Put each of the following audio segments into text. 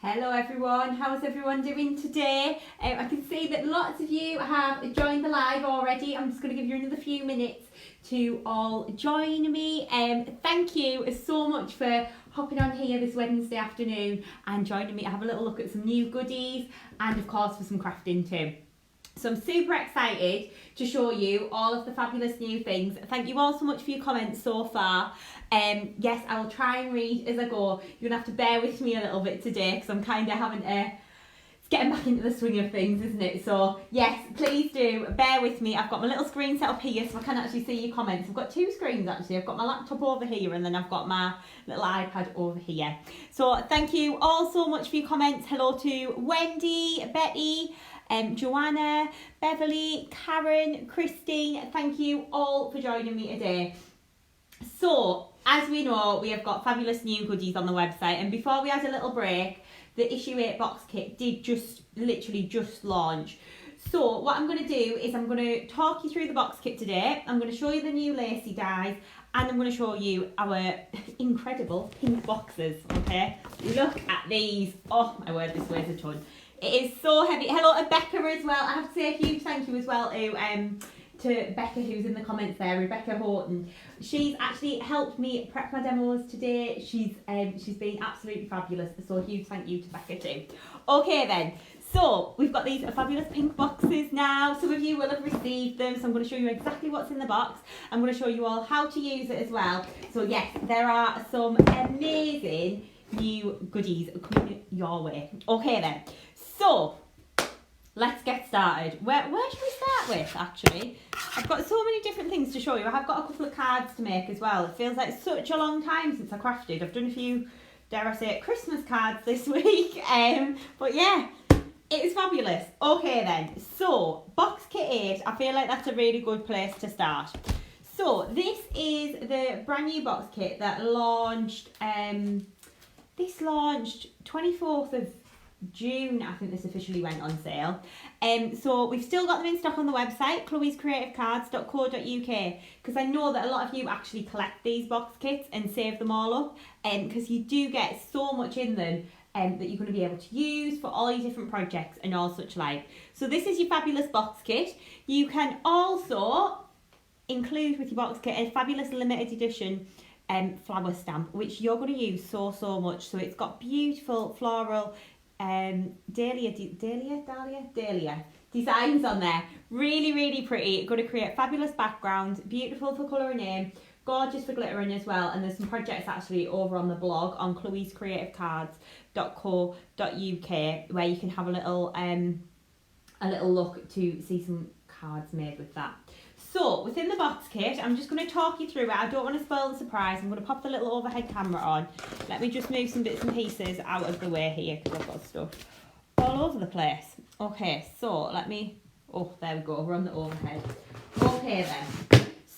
Hello everyone, how's everyone doing today? I can see that lots of you have joined the live already. I'm just going to give you another few minutes to all join me. Thank you so much for hopping on here this Wednesday afternoon and joining me to have a little look at some new goodies and of course for some crafting too. So I'm super excited to show you all of the fabulous new things. Thank you all so much for your comments so far. Yes, I will try and read as I go. You're going to have to bear with me a little bit today because I'm kind of having to... It's getting back into the swing of things, isn't it? So yes, please do bear with me. I've got my little screen set up here so I can actually see your comments. I've got two screens actually. I've got my laptop over here and then I've got my little iPad over here. So thank you all so much for your comments. Hello to Wendy, Betty, Joanna, Beverly, Karen, Christine, thank you all for joining me today. So, as we know, we have got fabulous new goodies on the website, and before we had a little break, the issue 8 box kit did literally just launch. So, what I'm going to do is I'm going to talk you through the box kit today. I'm going to show you the new Lacy dies, and I'm going to show you our incredible pink boxes, okay? Look at these. Oh my word, this weighs a ton. It is so heavy. Hello to Becca as well. I have to say a huge thank you as well to Becca, who's in the comments there, Rebecca Horton. She's actually helped me prep my demos today. She's been absolutely fabulous. So a huge thank you to Becca too. Okay then. So we've got these fabulous pink boxes now. Some of you will have received them. So I'm going to show you exactly what's in the box. I'm going to show you all how to use it as well. So yes, there are some amazing new goodies coming your way. Okay then. So, let's get started. Where should we start with, actually? I've got so many different things to show you. I have got a couple of cards to make as well. It feels like such a long time since I crafted. I've done a few, dare I say, Christmas cards this week. But yeah, it is fabulous. Okay then, so box kit 8, I feel like that's a really good place to start. So, this is the brand new box kit that launched, this launched 24th of June, I think this officially went on sale. So we've still got them in stock on the website, chloescreativecards.co.uk, because I know that a lot of you actually collect these box kits and save them all up, because you do get so much in them that you're going to be able to use for all your different projects and all such like. So this is your fabulous box kit. You can also include with your box kit a fabulous limited edition flower stamp, which you're going to use so much. So it's got beautiful floral dahlia designs on there. Really pretty. Going to create fabulous backgrounds, beautiful for colouring in, gorgeous for glittering as well. And there's some projects actually over on the blog on chloescreativecards.co.uk where you can have a little look to see some cards made with that. So, within the box kit, I'm just going to talk you through it. I don't want to spoil the surprise. I'm going to pop the little overhead camera on. Let me just move some bits and pieces out of the way here because I've got stuff all over the place. Okay, so let me... Oh, there we go. We're on the overhead. Okay then.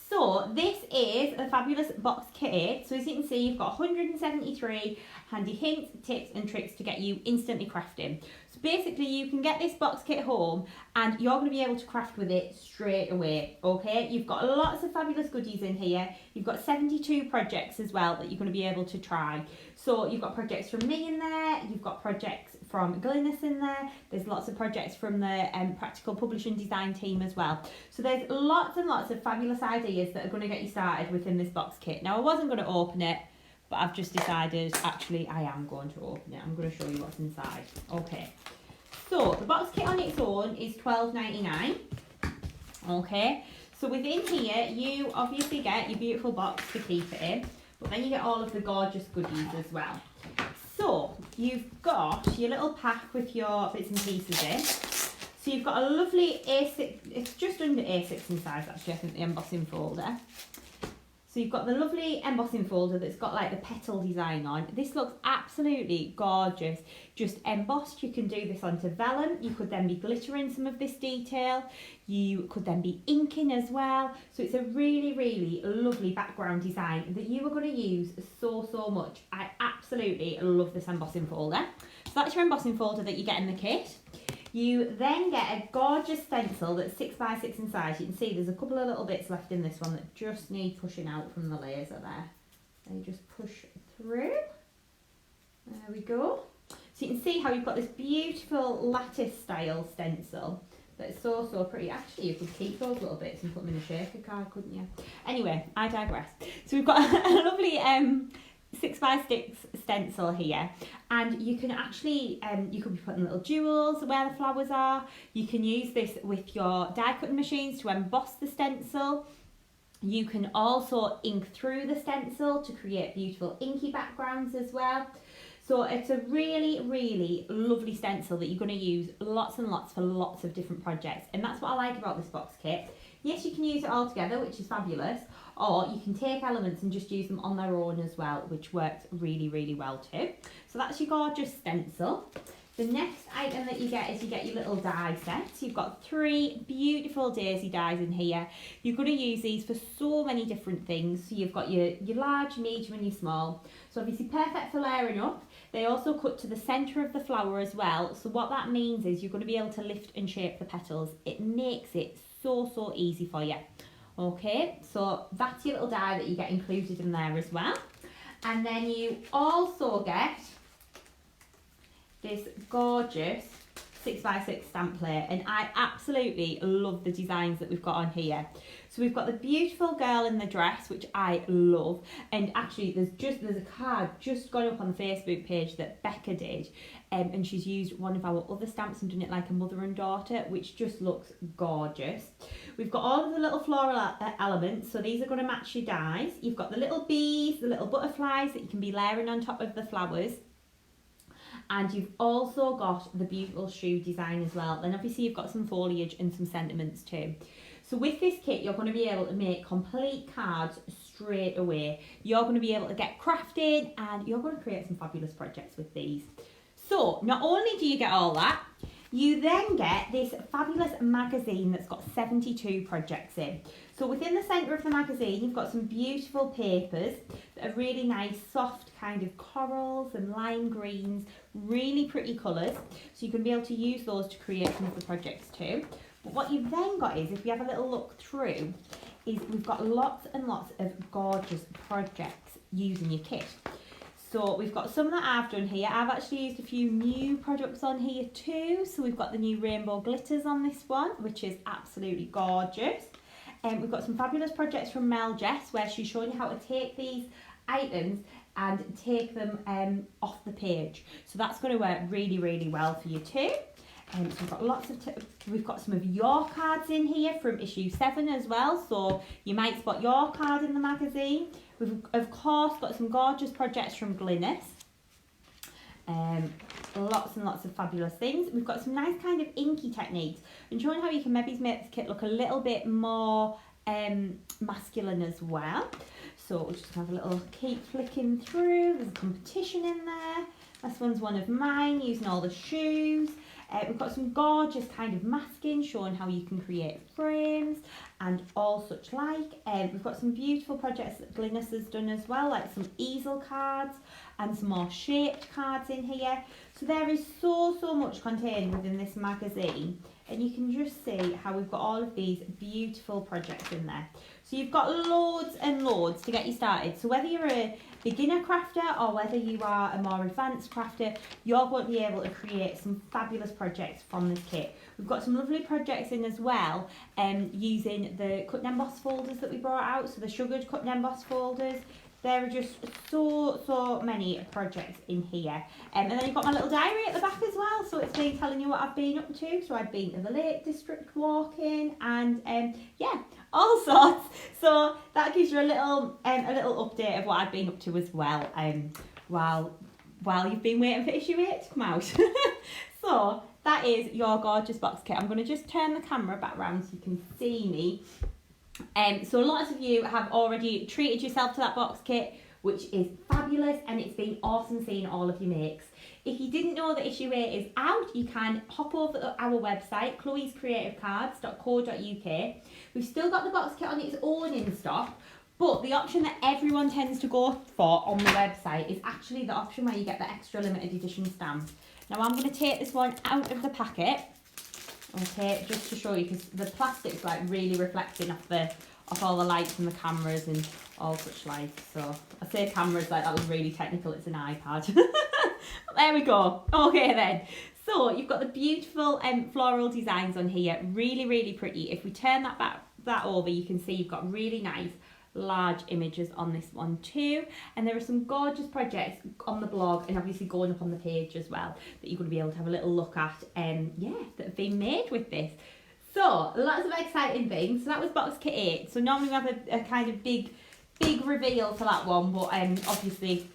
So, this is a fabulous box kit 8. So, as you can see, you've got 173 handy hints, tips and tricks to get you instantly crafting. So, basically, you can get this box kit home and you're going to be able to craft with it straight away, okay? You've got lots of fabulous goodies in here. You've got 72 projects as well that you're going to be able to try. So, you've got projects from me in there. You've got projects from Glynis in there. There's lots of projects from the Practical Publishing Design team as well. So there's lots and lots of fabulous ideas that are going to get you started within this box kit. Now I wasn't going to open it, but I've just decided actually I am going to open it. I'm going to show you what's inside. Okay, so the box kit on its own is $12.99. Okay, so within here you obviously get your beautiful box to keep it in, but then you get all of the gorgeous goodies as well. So, you've got your little pack with your bits and pieces in. So you've got a lovely A6, it's just under A6 in size actually, I think, the embossing folder. So you've got the lovely embossing folder that's got like the petal design on. This looks absolutely gorgeous. Just embossed, you can do this onto vellum. You could then be glittering some of this detail. You could then be inking as well. So it's a really lovely background design that you are going to use so much. I absolutely love this embossing folder. So that's your embossing folder that you get in the kit. You then get a gorgeous stencil that's 6x6 in size. You can see there's a couple of little bits left in this one that just need pushing out from the laser there. They just push through. There we go. So So you can see how you've got this beautiful lattice style stencil that's so pretty. Actually, you could keep those little bits and put them in a shaker card, couldn't you? Anyway, I digress. So we've got a lovely 6x6 stencil here, and you can actually you could be putting little jewels where the flowers are. You can use this with your die cutting machines to emboss the stencil. You can also ink through the stencil to create beautiful inky backgrounds as well. So it's a really lovely stencil that you're going to use lots and lots for lots of different projects, and that's what I like about this box kit. Yes, you can use it all together, which is fabulous, or you can take elements and just use them on their own as well, which works really well too. So that's your gorgeous stencil. The next item that you get is you get your little die sets. You've got 3 beautiful daisy dies in here. You're going to use these for so many different things. So you've got your large, medium and your small. So obviously perfect for layering up. They also cut to the centre of the flower as well. So what that means is you're going to be able to lift and shape the petals. It makes it so easy for you. Okay, so that's your little die that you get included in there as well. And then you also get this gorgeous 6x6 stamp plate, and I absolutely love the designs that we've got on here. So we've got the beautiful girl in the dress, which I love, and actually there's a card just gone up on the Facebook page that Becca did, and she's used one of our other stamps and done it like a mother and daughter, which just looks gorgeous. We've got all of the little floral elements, so these are going to match your dies. You've got the little bees, the little butterflies that you can be layering on top of the flowers. And you've also got the beautiful shoe design as well. Then obviously you've got some foliage and some sentiments too. So with this kit, you're going to be able to make complete cards straight away. You're going to be able to get crafted, and you're going to create some fabulous projects with these. So not only do you get all that, you then get this fabulous magazine that's got 72 projects in. So within the centre of the magazine, you've got some beautiful papers that are really nice, soft kind of corals and lime greens, really pretty colours. So you can be able to use those to create some of the projects too. But what you've then got is, if you have a little look through, is we've got lots and lots of gorgeous projects using your kit. So we've got some that I've done here. I've actually used a few new products on here too. So we've got the new rainbow glitters on this one, which is absolutely gorgeous. And we've got some fabulous projects from Mel Jess, where she's showing you how to take these items and take them off the page. So that's going to work really well for you too. So we've got lots of we've got some of your cards in here from issue 7 as well, so you might spot your card in the magazine. We've of course got some gorgeous projects from Glynis. Lots and lots of fabulous things. We've got some nice kind of inky techniques and showing how you can maybe make this kit look a little bit more masculine as well. So we'll just have a little keep flicking through. There's a competition in there. This one's one of mine, using all the shoes. We've got some gorgeous kind of masking showing how you can create frames and all such like. We've got some beautiful projects that Glynis has done as well, like some easel cards and some more shaped cards in here. So there is so much contained within this magazine, and you can just see how we've got all of these beautiful projects in there. So you've got loads and loads to get you started. So whether you're a beginner crafter or whether you are a more advanced crafter, you're going to be able to create some fabulous projects from this kit. We've got some lovely projects in as well, using the cut and emboss folders that we brought out, so the sugared cut and emboss folders. There are just so many projects in here. And then you've got my little diary at the back as well, so it's me telling you what I've been up to. So I've been to the Lake District walking and yeah, all sorts. So that gives you a little update of what I've been up to as well, while you've been waiting for issue 8 to come out. So that is your gorgeous box kit. I'm going to just turn the camera back around so you can see me. So lots of you have already treated yourself to that box kit, which is fabulous, and it's been awesome seeing all of your makes. If you didn't know that issue 8 is out, you can hop over to our website, chloescreativecards.co.uk. We've still got the box kit on its own in stock, but the option that everyone tends to go for on the website is actually the option where you get the extra limited edition stamp. Now I'm going to take this one out of the packet. Okay, just to show you, because the plastic's like really reflecting off all the lights and the cameras and all such like. So I say cameras like that was really technical, it's an iPad. There we go. Okay then. So you've got the beautiful floral designs on here. Really, really pretty. If we turn that over, you can see you've got really nice large images on this one too, and there are some gorgeous projects on the blog and obviously going up on the page as well that you're going to be able to have a little look at, yeah, that have been made with this. So lots of exciting things. So that was box kit 8. So normally we have a kind of big reveal for that one, but obviously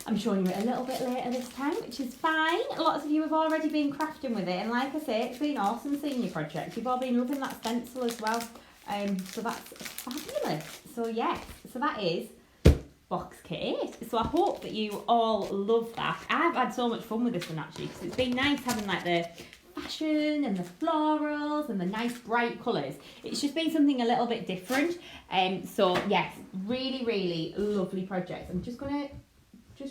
I'm showing you it a little bit later this time, which is fine. Lots of you have already been crafting with it, and like I say, it's been awesome seeing your projects. You've all been loving that stencil as well. So that's fabulous. So yes, so that is box kit 8. So I hope that you all love that. I've had so much fun with this one actually, because it's been nice having like the fashion and the florals and the nice bright colours. It's just been something a little bit different. So yes, really, really lovely projects. I'm just gonna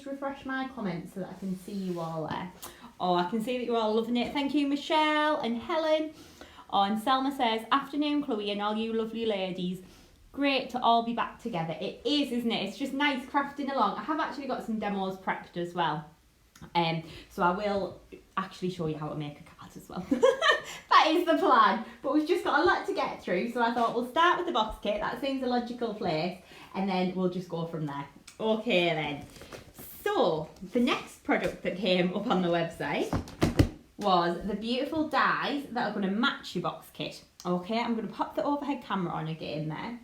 refresh my comments so that I can see you all there. Oh, I can see that you're all loving it. Thank you, Michelle and Helen. Oh, and Selma says, afternoon, Chloe, and all you lovely ladies. Great to all be back together. It is, isn't it? It's just nice crafting along. I have actually got some demos prepped as well. So I will actually show you how to make a card as well. That is the plan. But we've just got a lot to get through. So I thought we'll start with the box kit. That seems a logical place. And then we'll just go from there. Okay then. So the next product that came up on the website was the beautiful dies that are going to match your box kit. Okay, I'm going to pop the overhead camera on again there.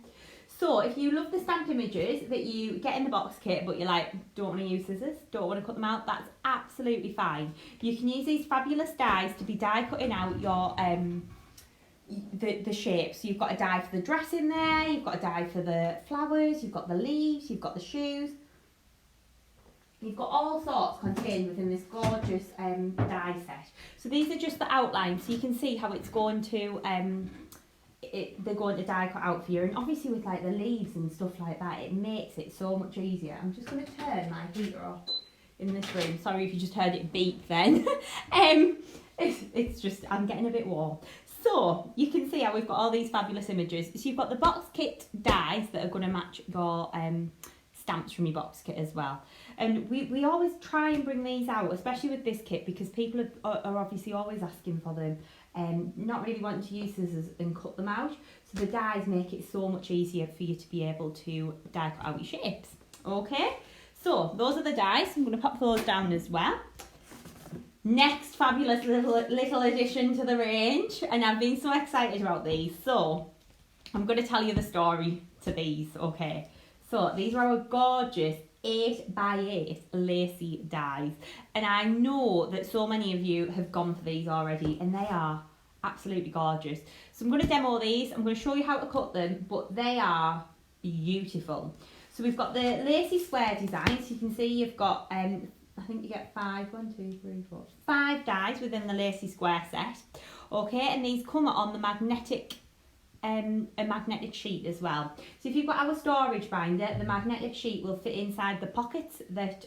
So if you love the stamped images that you get in the box kit, but you're like, don't want to use scissors, don't want to cut them out, that's absolutely fine. You can use these fabulous dies to be die cutting out your the shapes. So you've got a die for the dress in there, you've got a die for the flowers, you've got the leaves, you've got the shoes. You've got all sorts contained within this gorgeous die set. So these are just the outlines, so you can see how it's going to, they're going to die cut out for you. And obviously with like the leaves and stuff like that, it makes it so much easier. I'm just going to turn my heater off in this room. Sorry if you just heard it beep then. It's just, I'm getting a bit warm. So you can see how we've got all these fabulous images. So you've got the box kit dies that are going to match your stamps from your box kit as well. And we always try and bring these out, especially with this kit, because people are obviously always asking for them and not really wanting to use scissors and cut them out. So the dies make it so much easier for you to be able to die cut out your shapes. Okay, so those are the dies. I'm going to pop those down as well. Next fabulous little addition to the range, and I've been so excited about these. So I'm going to tell you the story to these, okay? So these are our gorgeous 8x8 lacy dies, and I know that so many of you have gone for these already, and they are absolutely gorgeous. So I'm going to demo these. I'm going to show you how to cut them, but they are beautiful. So we've got the lacy square design. So you can see you've got I think you get 5 dies within the lacy square set. Okay, and these come on the magnetic a magnetic sheet as well. So if you've got our storage binder, the magnetic sheet will fit inside the pockets that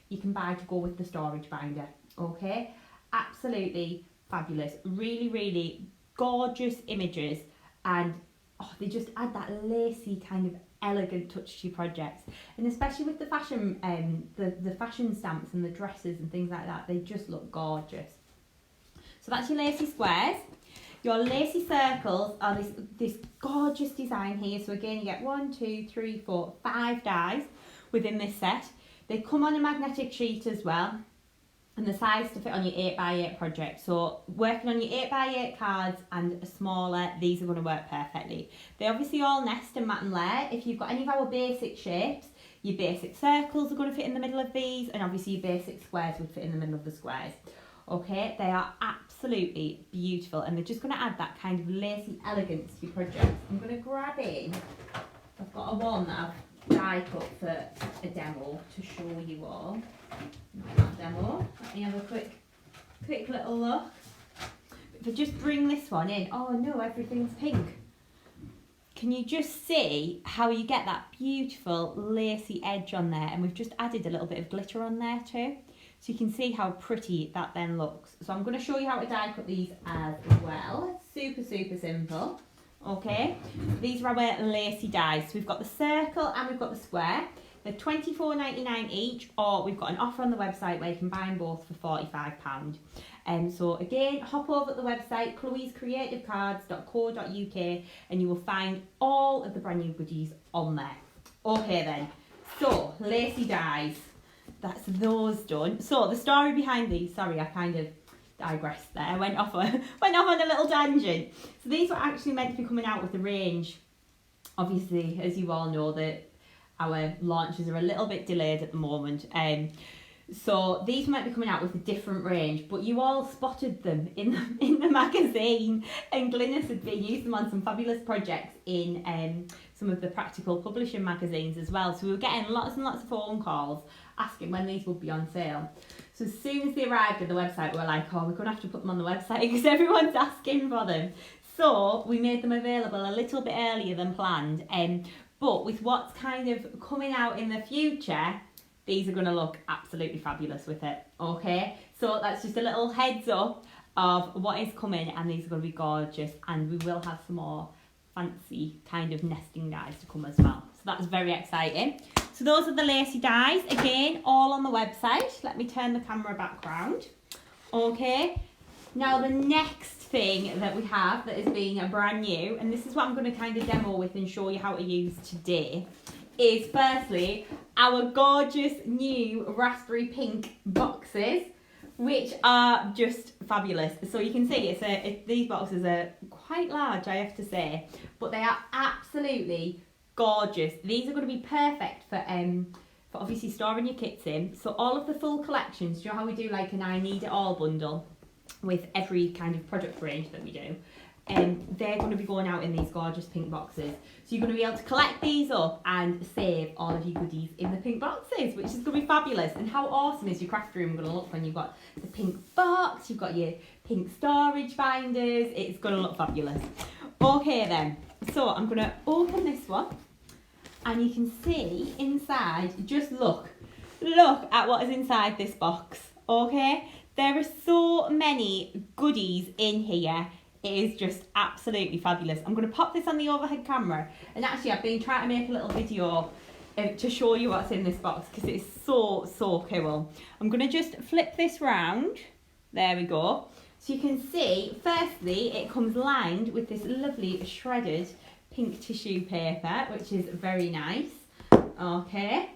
you can buy to go with the storage binder. Okay, absolutely fabulous. Really, really gorgeous images, and they just add that lacy kind of elegant touch to your projects. And especially with the fashion the fashion stamps and the dresses and things like that, they just look gorgeous. So that's your lacy squares. Your lacy circles are this gorgeous design here. So again, you get 1, 2, 3, 4, 5 dies within this set. They come on a magnetic sheet as well, and the size to fit on your 8x8 project. So working on your 8x8 cards and a smaller, these are going to work perfectly. They obviously all nest and mat and layer. If you've got any of our basic shapes, your basic circles are going to fit in the middle of these, and obviously your basic squares would fit in the middle of the squares. Okay, they are absolutely beautiful, and they're just going to add that kind of lacy elegance to your project. I'm going to grab in, I've got a one that I've die cut for a demo to show you all. That demo, let me have a quick little look. If I just bring this one in, oh no, everything's pink. Can you just see how you get that beautiful lacy edge on there? And we've just added a little bit of glitter on there too. So you can see how pretty that then looks. So I'm going to show you how to die cut these as well. Super, super simple. Okay, these are our lacy dies. So we've got the circle and we've got the square. They're £24.99 each, or we've got an offer on the website where you can buy them both for £45. So again, hop over to the website, chloescreativecards.co.uk, and you will find all of the brand new goodies on there. Okay then, so Lacy dies. That's those done. So the story behind these, sorry, I kind of digressed there. I went off on a little tangent. So these were actually meant to be coming out with the range. Obviously, as you all know, that our launches are a little bit delayed at the moment. So these might be coming out with a different range, but you all spotted them in the magazine, and Glynis had been using them on some fabulous projects in some of the practical publishing magazines as well. So we were getting lots and lots of phone calls asking when these would be on sale. So as soon as they arrived at the website, we were like, oh, we're going to have to put them on the website because everyone's asking for them. So we made them available a little bit earlier than planned. But with what's kind of coming out in the future, these are going to look absolutely fabulous with it. Okay, so that's just a little heads up of what is coming, and these are going to be gorgeous, and we will have some more fancy kind of nesting dies to come as well. So that's very exciting. So those are the Lacy dies, again, all on the website. Let me turn the camera back round. Okay, now the next thing that we have that has been brand new, and this is what I'm going to kind of demo with and show you how to use today, is firstly our gorgeous new raspberry pink boxes, which are just fabulous. So you can see these boxes are quite large, I have to say, but they are absolutely gorgeous. These are going to be perfect for obviously storing your kits in. So all of the full collections, do you know how we do like an I Need It All bundle with every kind of product range that we do? They're going to be going out in these gorgeous pink boxes. So you're going to be able to collect these up and save all of your goodies in the pink boxes, which is going to be fabulous. And how awesome is your craft room going to look when you've got the pink box, you've got your pink storage binders. It's going to look fabulous. Okay then, so I'm going to open this one, and you can see inside, just look at what is inside this box. Okay, there are so many goodies in here. It is just absolutely fabulous. I'm going to pop this on the overhead camera, and actually I've been trying to make a little video to show you what's in this box because it's so cool. I'm going to just flip this round. There we go. So you can see, firstly, it comes lined with this lovely shredded pink tissue paper, which is very nice. Okay,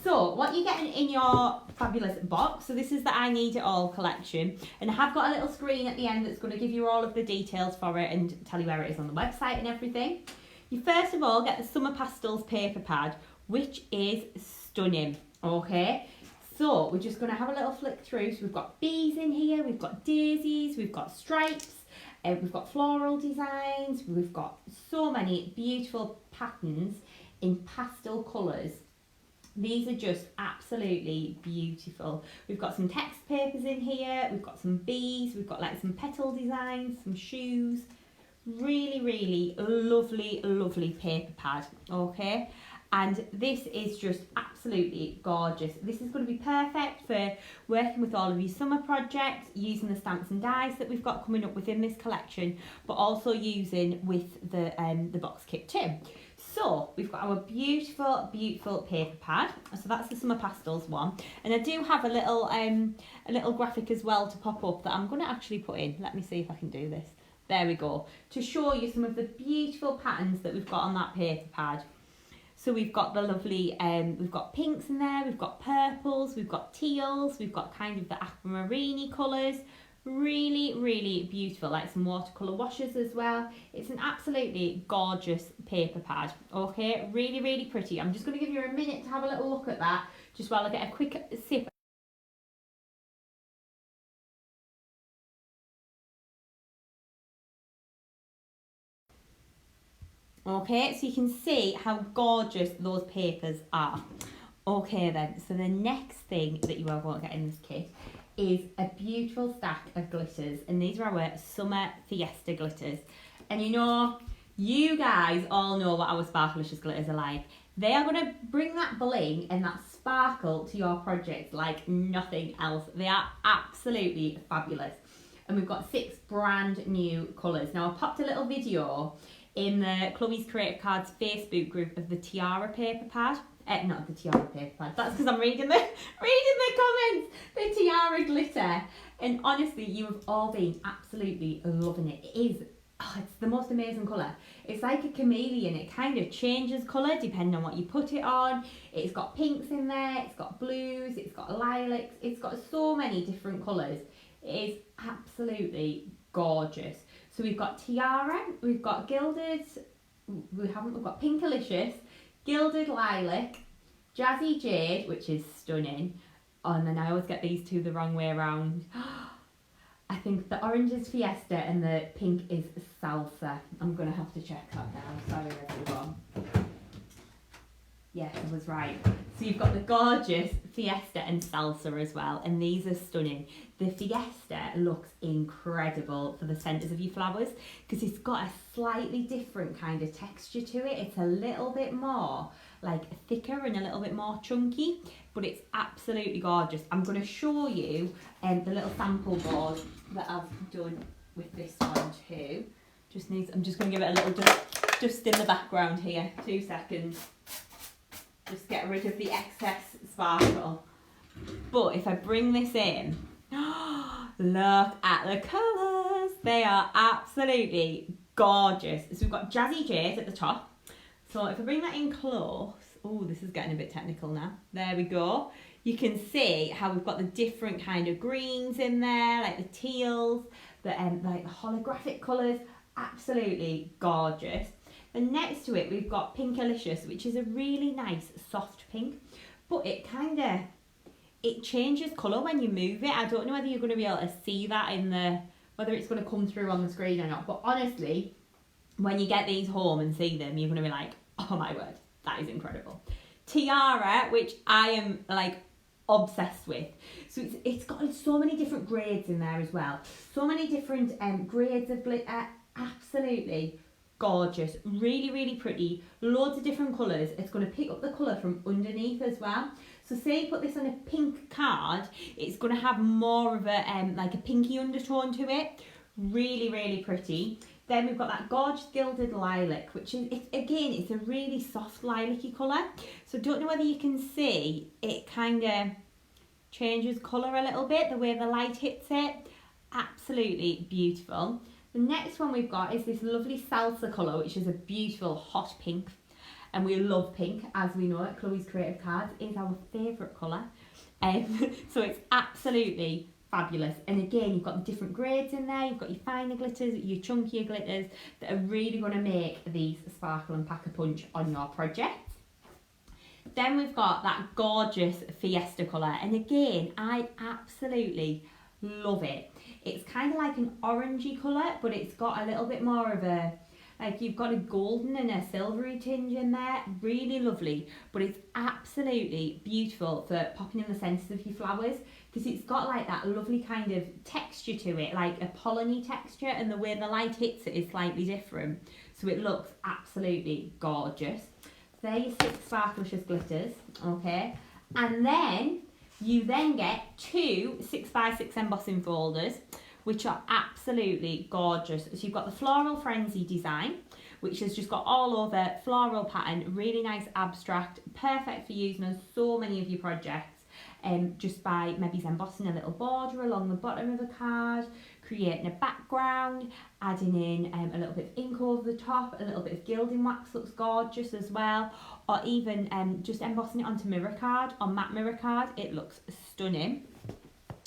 so what you're getting in your fabulous box, so this is the I Need It All collection, and I have got a little screen at the end that's going to give you all of the details for it and tell you where it is on the website and everything. You first of all get the Summer Pastels paper pad, which is stunning. Okay, so we're just going to have a little flick through. So we've got bees in here, we've got daisies, we've got stripes, we've got floral designs, we've got so many beautiful patterns in pastel colours. These are just absolutely beautiful. We've got some text papers in here, we've got some bees, we've got like some petal designs, some shoes. Really lovely paper pad. Okay, and this is just absolutely gorgeous. This is going to be perfect for working with all of your summer projects, using the stamps and dies that we've got coming up within this collection, but also using with the box kit too. So we've got our beautiful paper pad. So that's the Summer Pastels one, and I do have a little graphic as well to pop up that I'm going to actually put in. Let me see if I can do this. There we go, to show you some of the beautiful patterns that we've got on that paper pad. So we've got the lovely, we've got pinks in there, we've got purples, we've got teals, we've got kind of the aquamarine colours. Really beautiful, like some watercolour washes as well. It's an absolutely gorgeous paper pad. Okay, really pretty. I'm just going to give you a minute to have a little look at that, just while I get a quick sip. Okay, so you can see how gorgeous those papers are. Okay then, so the next thing that you are going to get in this kit is a beautiful stack of glitters, and these are our Summer Fiesta glitters. And you know, you guys all know what our Sparkalicious glitters are like. They are going to bring that bling and that sparkle to your project like nothing else. They are absolutely fabulous. And we've got 6 brand new colours. Now I popped a little video in the Chloe's Creative Cards Facebook group of the Tiara paper pad, Not the tiara paper pad. That's because I'm reading the comments. The tiara glitter. And honestly, you have all been absolutely loving it. It is, it's the most amazing colour. It's like a chameleon. It kind of changes colour depending on what you put it on. It's got pinks in there. It's got blues. It's got lilacs. It's got so many different colours. It is absolutely gorgeous. So we've got tiara. We've got gilded. We've got Pinkalicious, gilded lilac, jazzy jade, which is stunning. Oh, and then I always get these two the wrong way around. I think the orange is Fiesta and the pink is Salsa. I'm going to have to check that now. Sorry, everyone. Yes, I was right. So you've got the gorgeous Fiesta and Salsa as well, and these are stunning. The Fiesta looks incredible for the centres of your flowers because it's got a slightly different kind of texture to it. It's a little bit more like thicker and a little bit more chunky, but it's absolutely gorgeous. I'm going to show you the little sample board that I've done with this one too. I'm just going to give it a little dust in the background here. 2 seconds. Just get rid of the excess sparkle. But if I bring this in, look at the colours. They are absolutely gorgeous. So we've got Jazzy Jade at the top. So if I bring that in close, oh, this is getting a bit technical now. There we go. You can see how we've got the different kind of greens in there, like the teals, like the holographic colours. Absolutely gorgeous. And next to it, we've got Pinkalicious, which is a really nice soft pink, but it changes colour when you move it. I don't know whether you're going to be able to see that whether it's going to come through on the screen or not, but honestly, when you get these home and see them, you're going to be like, oh my word, that is incredible. Tiara, which I am like obsessed with. So it's got so many different grades in there as well. So many different grades of glitter, absolutely gorgeous, really, really pretty, loads of different colours. It's going to pick up the colour from underneath as well. So say you put this on a pink card, it's going to have more of a like a pinky undertone to it. Really, really pretty. Then we've got that gorgeous gilded lilac, which is, it's a really soft lilac-y colour. So don't know whether you can see, it kind of changes colour a little bit, the way the light hits it. Absolutely beautiful. The next one we've got is this lovely Salsa colour, which is a beautiful hot pink. And we love pink, as we know it. Chloe's Creative Cards is our favourite colour. So it's absolutely fabulous. And again, you've got the different grades in there. You've got your finer glitters, your chunkier glitters that are really going to make these sparkle and pack a punch on your project. Then we've got that gorgeous Fiesta colour. And again, I absolutely love it. It's kind of like an orangey colour, but it's got a little bit more of a, like you've got a golden and a silvery tinge in there. Really lovely, but it's absolutely beautiful for popping in the centres of your flowers because it's got like that lovely kind of texture to it, like a pollen-y texture, and the way the light hits it is slightly different. So it looks absolutely gorgeous. So there you 6 Sparklicious glitters, okay? And then you then get 2 6x6 embossing folders, which are absolutely gorgeous. So you've got the Floral Frenzy design, which has just got all over floral pattern, really nice abstract, perfect for using on so many of your projects. Just by maybe embossing a little border along the bottom of the card, creating a background, adding in a little bit of ink over the top, a little bit of gilding wax looks gorgeous as well, or even just embossing it onto mirror card or matte mirror card, it looks stunning.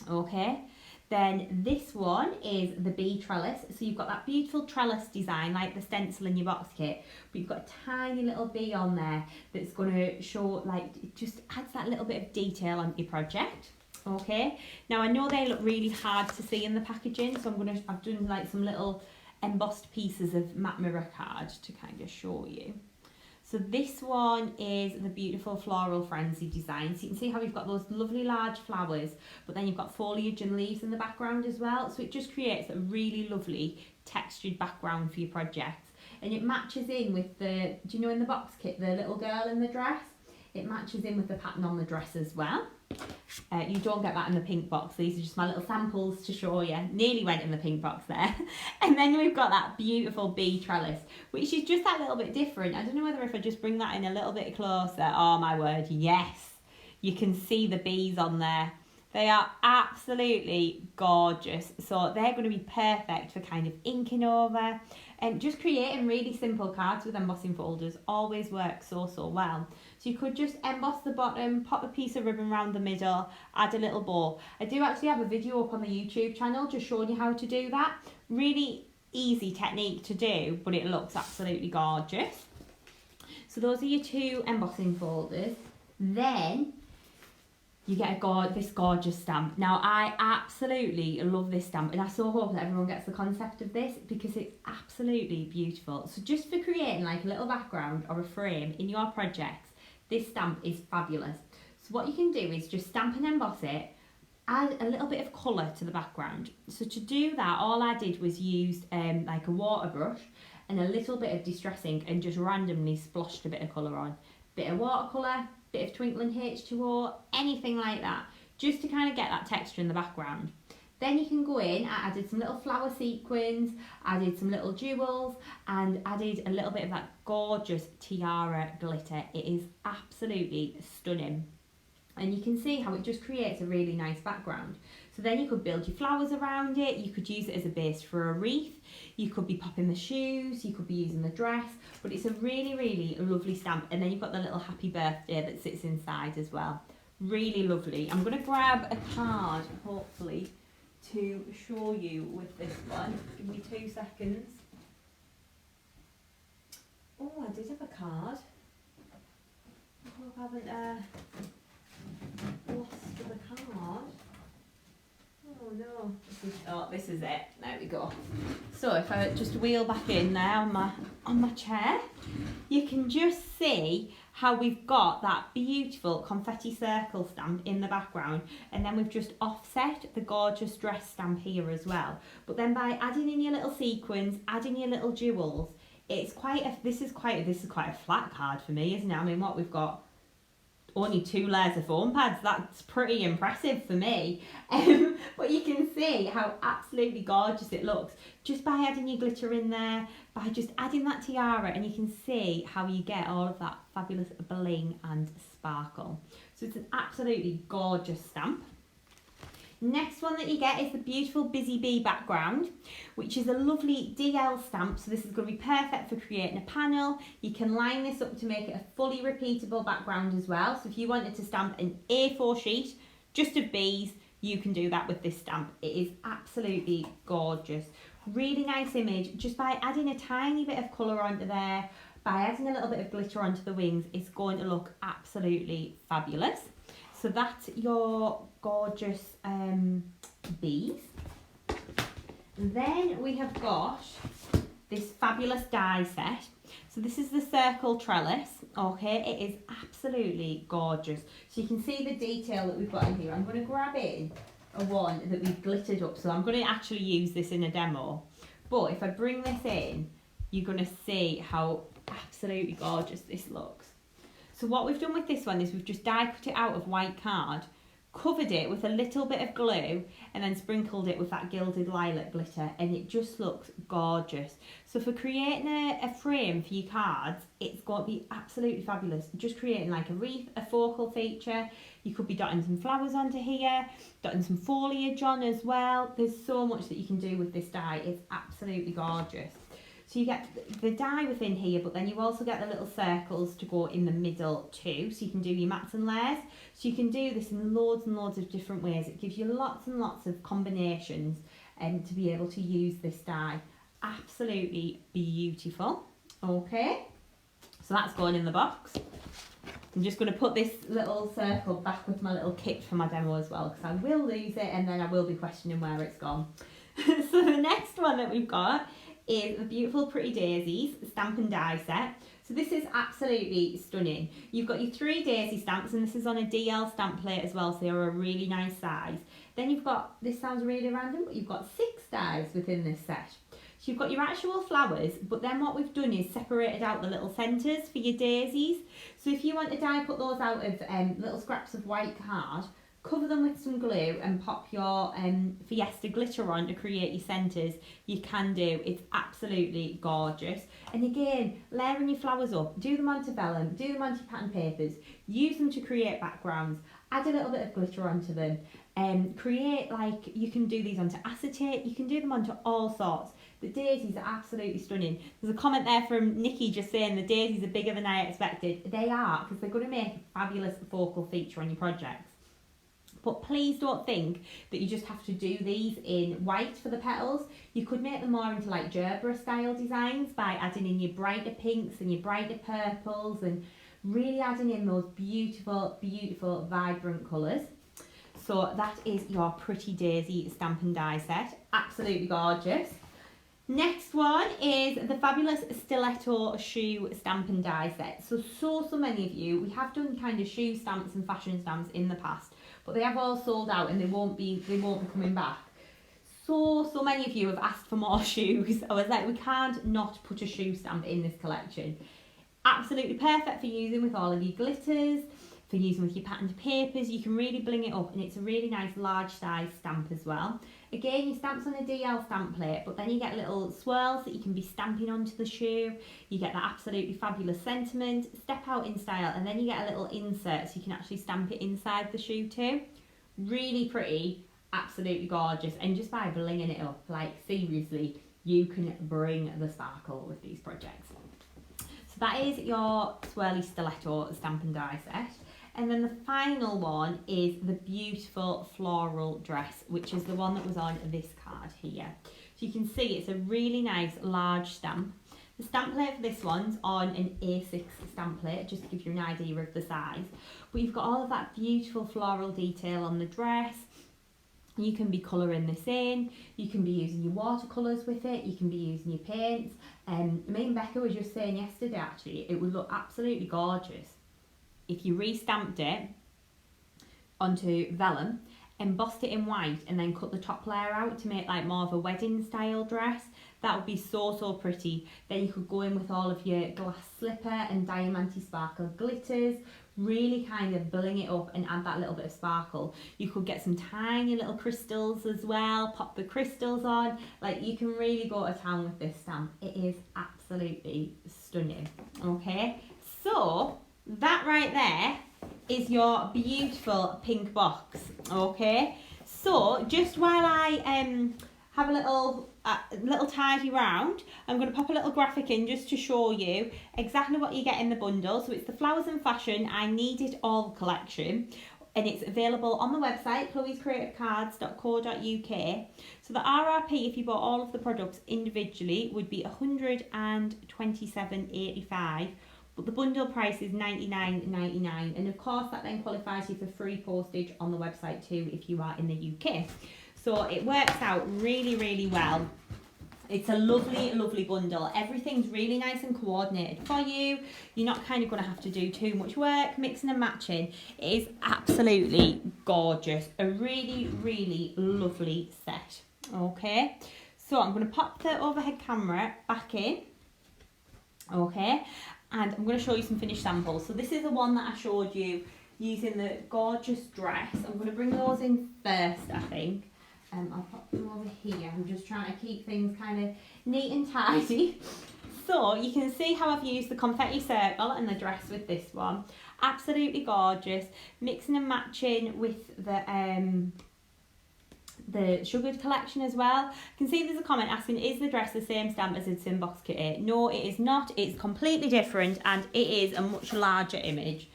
Okay, then this one is the bee trellis. So you've got that beautiful trellis design like the stencil in your box kit, but you've got a tiny little bee on there that's going to show, like, it just adds that little bit of detail on your project. Okay, now I know they look really hard to see in the packaging, so I've done like some little embossed pieces of matte mirror card to kind of show you. So this one is the beautiful Floral Frenzy design. So you can see how we've got those lovely large flowers, but then you've got foliage and leaves in the background as well. So it just creates a really lovely textured background for your project. And it matches in with the, do you know in the box kit, the little girl in the dress? It matches in with the pattern on the dress as well. You don't get that in the pink box. These are just my little samples to show you. Nearly went in the pink box there. And then we've got that beautiful bee trellis, which is just that little bit different. I don't know whether if I just bring that in a little bit closer. Oh my word, yes. You can see the bees on there. They are absolutely gorgeous. So they're going to be perfect for kind of inking over. And just creating really simple cards with embossing folders always works so well. So you could just emboss the bottom, pop a piece of ribbon around the middle, add a little bow. I do actually have a video up on the YouTube channel just showing you how to do that. Really easy technique to do, but it looks absolutely gorgeous. So those are your two embossing folders. Then you get this gorgeous stamp. Now, I absolutely love this stamp, and I so hope that everyone gets the concept of this because it's absolutely beautiful. So just for creating like a little background or a frame in your projects, this stamp is fabulous. So what you can do is just stamp and emboss it, add a little bit of colour to the background. So to do that, all I did was use like a water brush and a little bit of Distress ink and just randomly sploshed a bit of colour on. Bit of watercolour, bit of twinkling H2O, anything like that, just to kind of get that texture in the background. Then you can go in, I added some little flower sequins, added some little jewels, and added a little bit of that gorgeous tiara glitter. It is absolutely stunning. And you can see how it just creates a really nice background. So then you could build your flowers around it, you could use it as a base for a wreath, you could be popping the shoes, you could be using the dress, but it's a really lovely stamp. And then you've got the little happy birthday that sits inside as well. Really lovely. I'm going to grab a card, hopefully, to show you with this one. Give me 2 seconds. Oh, I did have a card. I hope I haven't lost the card. Oh no. This is it. There we go. So if I just wheel back in there on my chair, you can just see how we've got that beautiful confetti circle stamp in the background, and then we've just offset the gorgeous dress stamp here as well. But then by adding in your little sequins, adding your little jewels, it's this is quite a flat card for me, isn't it? I mean, what we've got, only 2 layers of foam pads. That's pretty impressive for me. But you can see how absolutely gorgeous it looks just by adding your glitter in there, by just adding that tiara, and you can see how you get all of that fabulous bling and sparkle. So it's an absolutely gorgeous stamp. Next one that you get is the beautiful Busy Bee background, which is a lovely DL stamp. So this is going to be perfect for creating a panel. You can line this up to make it a fully repeatable background as well. So if you wanted to stamp an A4 sheet just of bees, you can do that with this stamp. It is absolutely gorgeous. Really nice image. Just by adding a tiny bit of colour onto there, by adding a little bit of glitter onto the wings, it's going to look absolutely fabulous. So that's your gorgeous bees. Then we have got this fabulous die set. So this is the circle trellis. Okay, it is absolutely gorgeous. So you can see the detail that we've got in here. I'm going to grab in a one that we've glittered up. So I'm going to actually use this in a demo. But if I bring this in, you're going to see how absolutely gorgeous this looks. So what we've done with this one is we've just die cut it out of white card, covered it with a little bit of glue, and then sprinkled it with that gilded lilac glitter, and it just looks gorgeous. So for creating a frame for your cards, it's going to be absolutely fabulous. Just creating like a wreath, a focal feature. You could be dotting some flowers onto here, dotting some foliage on as well. There's so much that you can do with this die. It's absolutely gorgeous. So you get the die within here, but then you also get the little circles to go in the middle too. So you can do your mats and layers. So you can do this in loads and loads of different ways. It gives you lots and lots of combinations to be able to use this die. Absolutely beautiful. Okay, so that's going in the box. I'm just going to put this little circle back with my little kit for my demo as well, because I will lose it and then I will be questioning where it's gone. So the next one that we've got is the beautiful Pretty Daisies Stampin' Die set. So this is absolutely stunning. You've got your 3 daisy stamps, and this is on a DL stamp plate as well, so they're a really nice size. Then you've got, this sounds really random, but you've got 6 dies within this set. So you've got your actual flowers, but then what we've done is separated out the little centres for your daisies. So if you want to die cut those out of little scraps of white card, cover them with some glue and pop your Fiesta glitter on to create your centres, you can do. It's absolutely gorgeous. And again, layering your flowers up, do them onto vellum, do them onto pattern papers, use them to create backgrounds, add a little bit of glitter onto them, create, like, you can do these onto acetate, you can do them onto all sorts. The daisies are absolutely stunning. There's a comment there from Nikki just saying the daisies are bigger than I expected. They are, because they're going to make a fabulous focal feature on your projects. But please don't think that you just have to do these in white for the petals. You could make them more into like gerbera style designs by adding in your brighter pinks and your brighter purples and really adding in those beautiful, beautiful, vibrant colours. So that is your Pretty Daisy Stampin' Die set. Absolutely gorgeous. Next one is the fabulous Stiletto shoe Stampin' Die set. So many of you, we have done kind of shoe stamps and fashion stamps in the past, but they have all sold out and they won't be coming back. So many of you have asked for more shoes. I was like, we can't not put a shoe stamp in this collection. Absolutely perfect for using with all of your glitters, for using with your patterned papers. You can really bling it up, and it's a really nice large size stamp as well. Again, your stamp's on a DL stamp plate, but then you get little swirls that you can be stamping onto the shoe. You get that absolutely fabulous sentiment, step out in style, and then you get a little insert so you can actually stamp it inside the shoe too. Really pretty, absolutely gorgeous, and just by blinging it up, like seriously, you can bring the sparkle with these projects. So that is your swirly Stiletto Stampin' Die set. And then the final one is the beautiful floral dress, which is the one that was on this card here. So you can see it's a really nice large stamp. The stamp plate for this one's on an A6 stamp plate, just to give you an idea of the size. But you've got all of that beautiful floral detail on the dress. You can be colouring this in, you can be using your watercolours with it, you can be using your paints. Me and Becca were just saying yesterday actually, it would look absolutely gorgeous if you re-stamped it onto vellum, embossed it in white, and then cut the top layer out to make like more of a wedding style dress. That would be so pretty. Then you could go in with all of your glass slipper and diamante sparkle glitters, really kind of bling it up and add that little bit of sparkle. You could get some tiny little crystals as well, pop the crystals on. Like, you can really go to town with this stamp. It is absolutely stunning. Okay, so that right there is your beautiful pink box. Okay, so just while I have a little tidy round, I'm going to pop a little graphic in just to show you exactly what you get in the bundle. So it's the Flowers and Fashion I Need It All collection, and it's available on the website chloescreativecards.co.uk. So the RRP, if you bought all of the products individually, would be $127.85. But the bundle price is $99.99, and of course that then qualifies you for free postage on the website too if you are in the UK. So it works out really well. It's a lovely bundle. Everything's really nice and coordinated for you. You're not kind of going to have to do too much work mixing and matching. It is absolutely gorgeous. A really lovely set. Okay, so I'm going to pop the overhead camera back in. Okay, and I'm going to show you some finished samples. So this is the one that I showed you using the gorgeous dress. I'm going to bring those in first, I think. I'll pop them over here. I'm just trying to keep things kind of neat and tidy. So you can see how I've used the confetti circle and the dress with this one. Absolutely gorgeous. Mixing and matching with the sugared collection as well. I can see there's a comment asking, is the dress the same stamp as it's in box kit A? No, it is not. It's completely different, and it is a much larger image.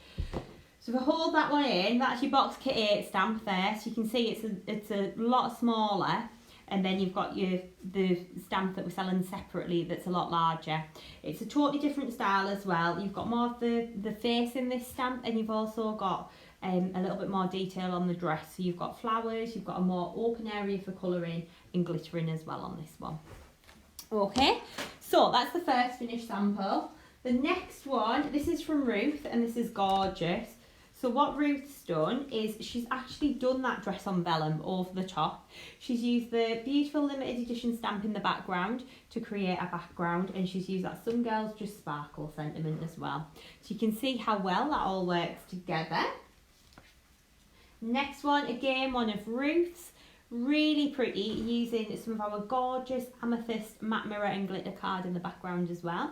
So if I hold that one in, that's your box kit 8 stamp there. So you can see it's a lot smaller, and then you've got the stamp that we're selling separately that's a lot larger. It's a totally different style as well. You've got more of the face in this stamp, and you've also got a little bit more detail on the dress. So you've got flowers, you've got a more open area for colouring and glittering as well on this one. Okay, so that's the first finished sample. The next one, this is from Ruth, and this is gorgeous. So what Ruth's done is she's actually done that dress on vellum over the top. She's used the beautiful limited edition stamp in the background to create a background, and she's used that Some Girls Just Sparkle sentiment as well. So you can see how well that all works together. Next one, again, one of Ruth's. Really pretty, using some of our gorgeous amethyst matte mirror and glitter card in the background as well.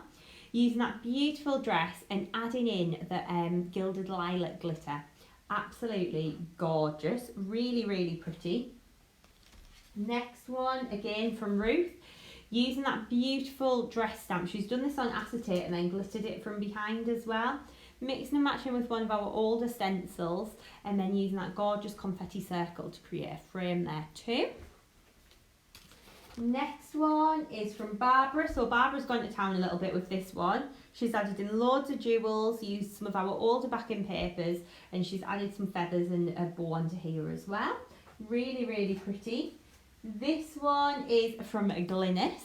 Using that beautiful dress and adding in the gilded lilac glitter. Absolutely gorgeous, really, really pretty. Next one, again from Ruth. Using that beautiful dress stamp. She's done this on acetate and then glittered it from behind as well. Mixing and matching with one of our older stencils and then using that gorgeous confetti circle to create a frame there too. Next one is from Barbara. So Barbara's gone to town a little bit with this one. She's added in loads of jewels, used some of our older backing papers, and she's added some feathers and a bow onto here as well. Really, really pretty. This one is from Glynis.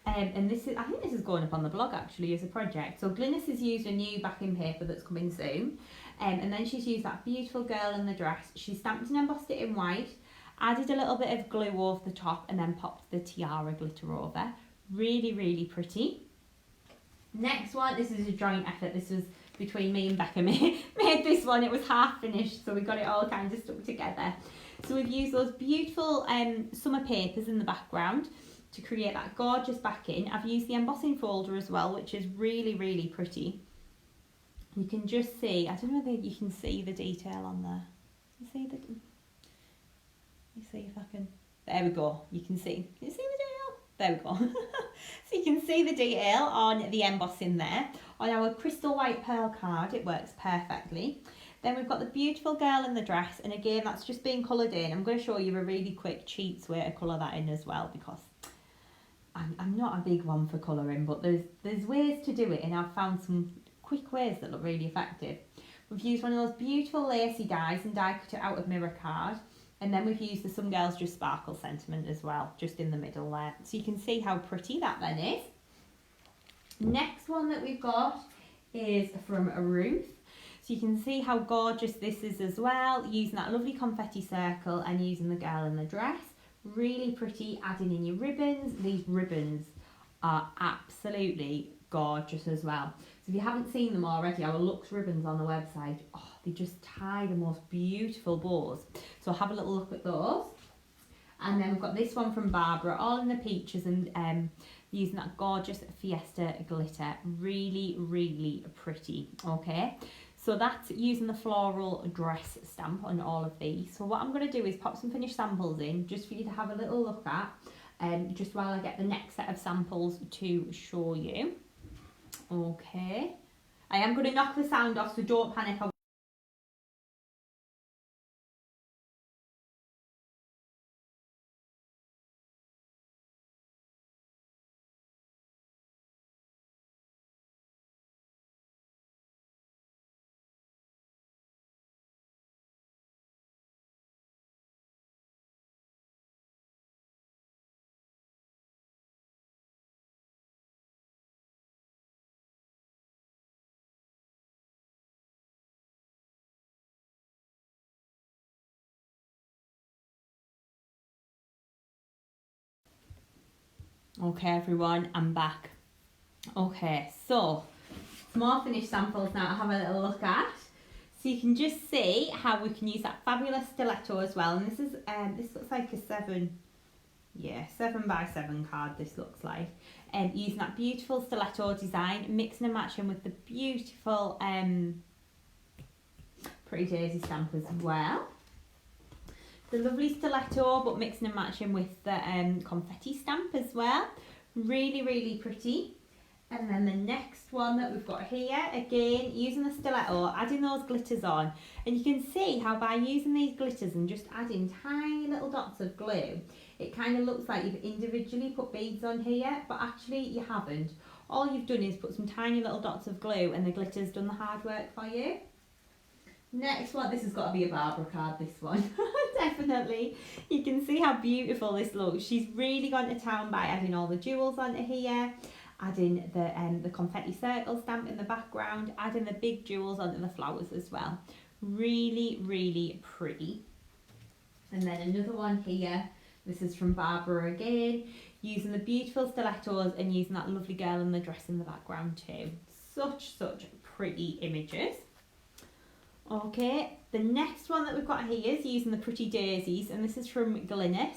And this is, I think this is going up on the blog actually as a project. So Glynis has used a new backing paper that's coming soon. And then she's used that beautiful girl in the dress. She stamped and embossed it in white, added a little bit of glue over the top and then popped the tiara glitter over. Really, really pretty. Next one, this is a joint effort. This was between me and Becca made this one. It was half finished, so we got it all kind of stuck together. So we've used those beautiful summer papers in the background to create that gorgeous backing. I've used the embossing folder as well, which is really, really pretty. You can just see, I don't know whether you can see the detail on there. You see the, you see if I can, there we go, you can see the detail? There we go. So you can see the detail on the embossing there. On our crystal white pearl card, it works perfectly. Then we've got the beautiful girl in the dress, and again, that's just being coloured in. I'm going to show you a really quick cheats way to colour that in as well, because I'm not a big one for colouring, but there's ways to do it, and I've found some quick ways that look really effective. We've used one of those beautiful lacy dies and die cut it out of mirror card, and then we've used the Some Girls Just Sparkle sentiment as well, just in the middle there. So you can see how pretty that then is. Next one that we've got is from Ruth. So you can see how gorgeous this is as well, using that lovely confetti circle and using the girl in the dress. Really pretty, adding in your ribbons. These ribbons are absolutely gorgeous as well. So if you haven't seen them already, our Luxe ribbons on the website, oh, they just tie the most beautiful bows. So have a little look at those. And then we've got this one from Barbara, all in the peaches and using that gorgeous Fiesta glitter. Really, really pretty, okay? So that's using the floral dress stamp on all of these. So what I'm going to do is pop some finished samples in just for you to have a little look at, just while I get the next set of samples to show you. Okay. I am going to knock the sound off, so don't panic. Okay everyone, I'm back. Okay, so some more finished samples now to have a little look at. So you can just see how we can use that fabulous stiletto as well. And this is this looks like a 7 by 7 card this looks like. Using that beautiful stiletto design, mixing and matching with the beautiful Pretty Daisy stamp as well. The lovely stiletto, but mixing and matching with the confetti stamp as well. Really, really pretty. And then the next one that we've got here, again, using the stiletto, adding those glitters on. And you can see how by using these glitters and just adding tiny little dots of glue, it kind of looks like you've individually put beads on here, but actually you haven't. All you've done is put some tiny little dots of glue and the glitter's done the hard work for you. Next one, this has got to be a Barbara card, this one. Definitely. You can see how beautiful this looks. She's really gone to town by adding all the jewels onto here, adding the confetti circle stamp in the background, adding the big jewels onto the flowers as well. Really, really pretty. And then another one here. This is from Barbara again, using the beautiful stilettos and using that lovely girl in the dress in the background too. Such pretty images. Okay, the next one that we've got here is using the Pretty Daisies, and this is from Glynis.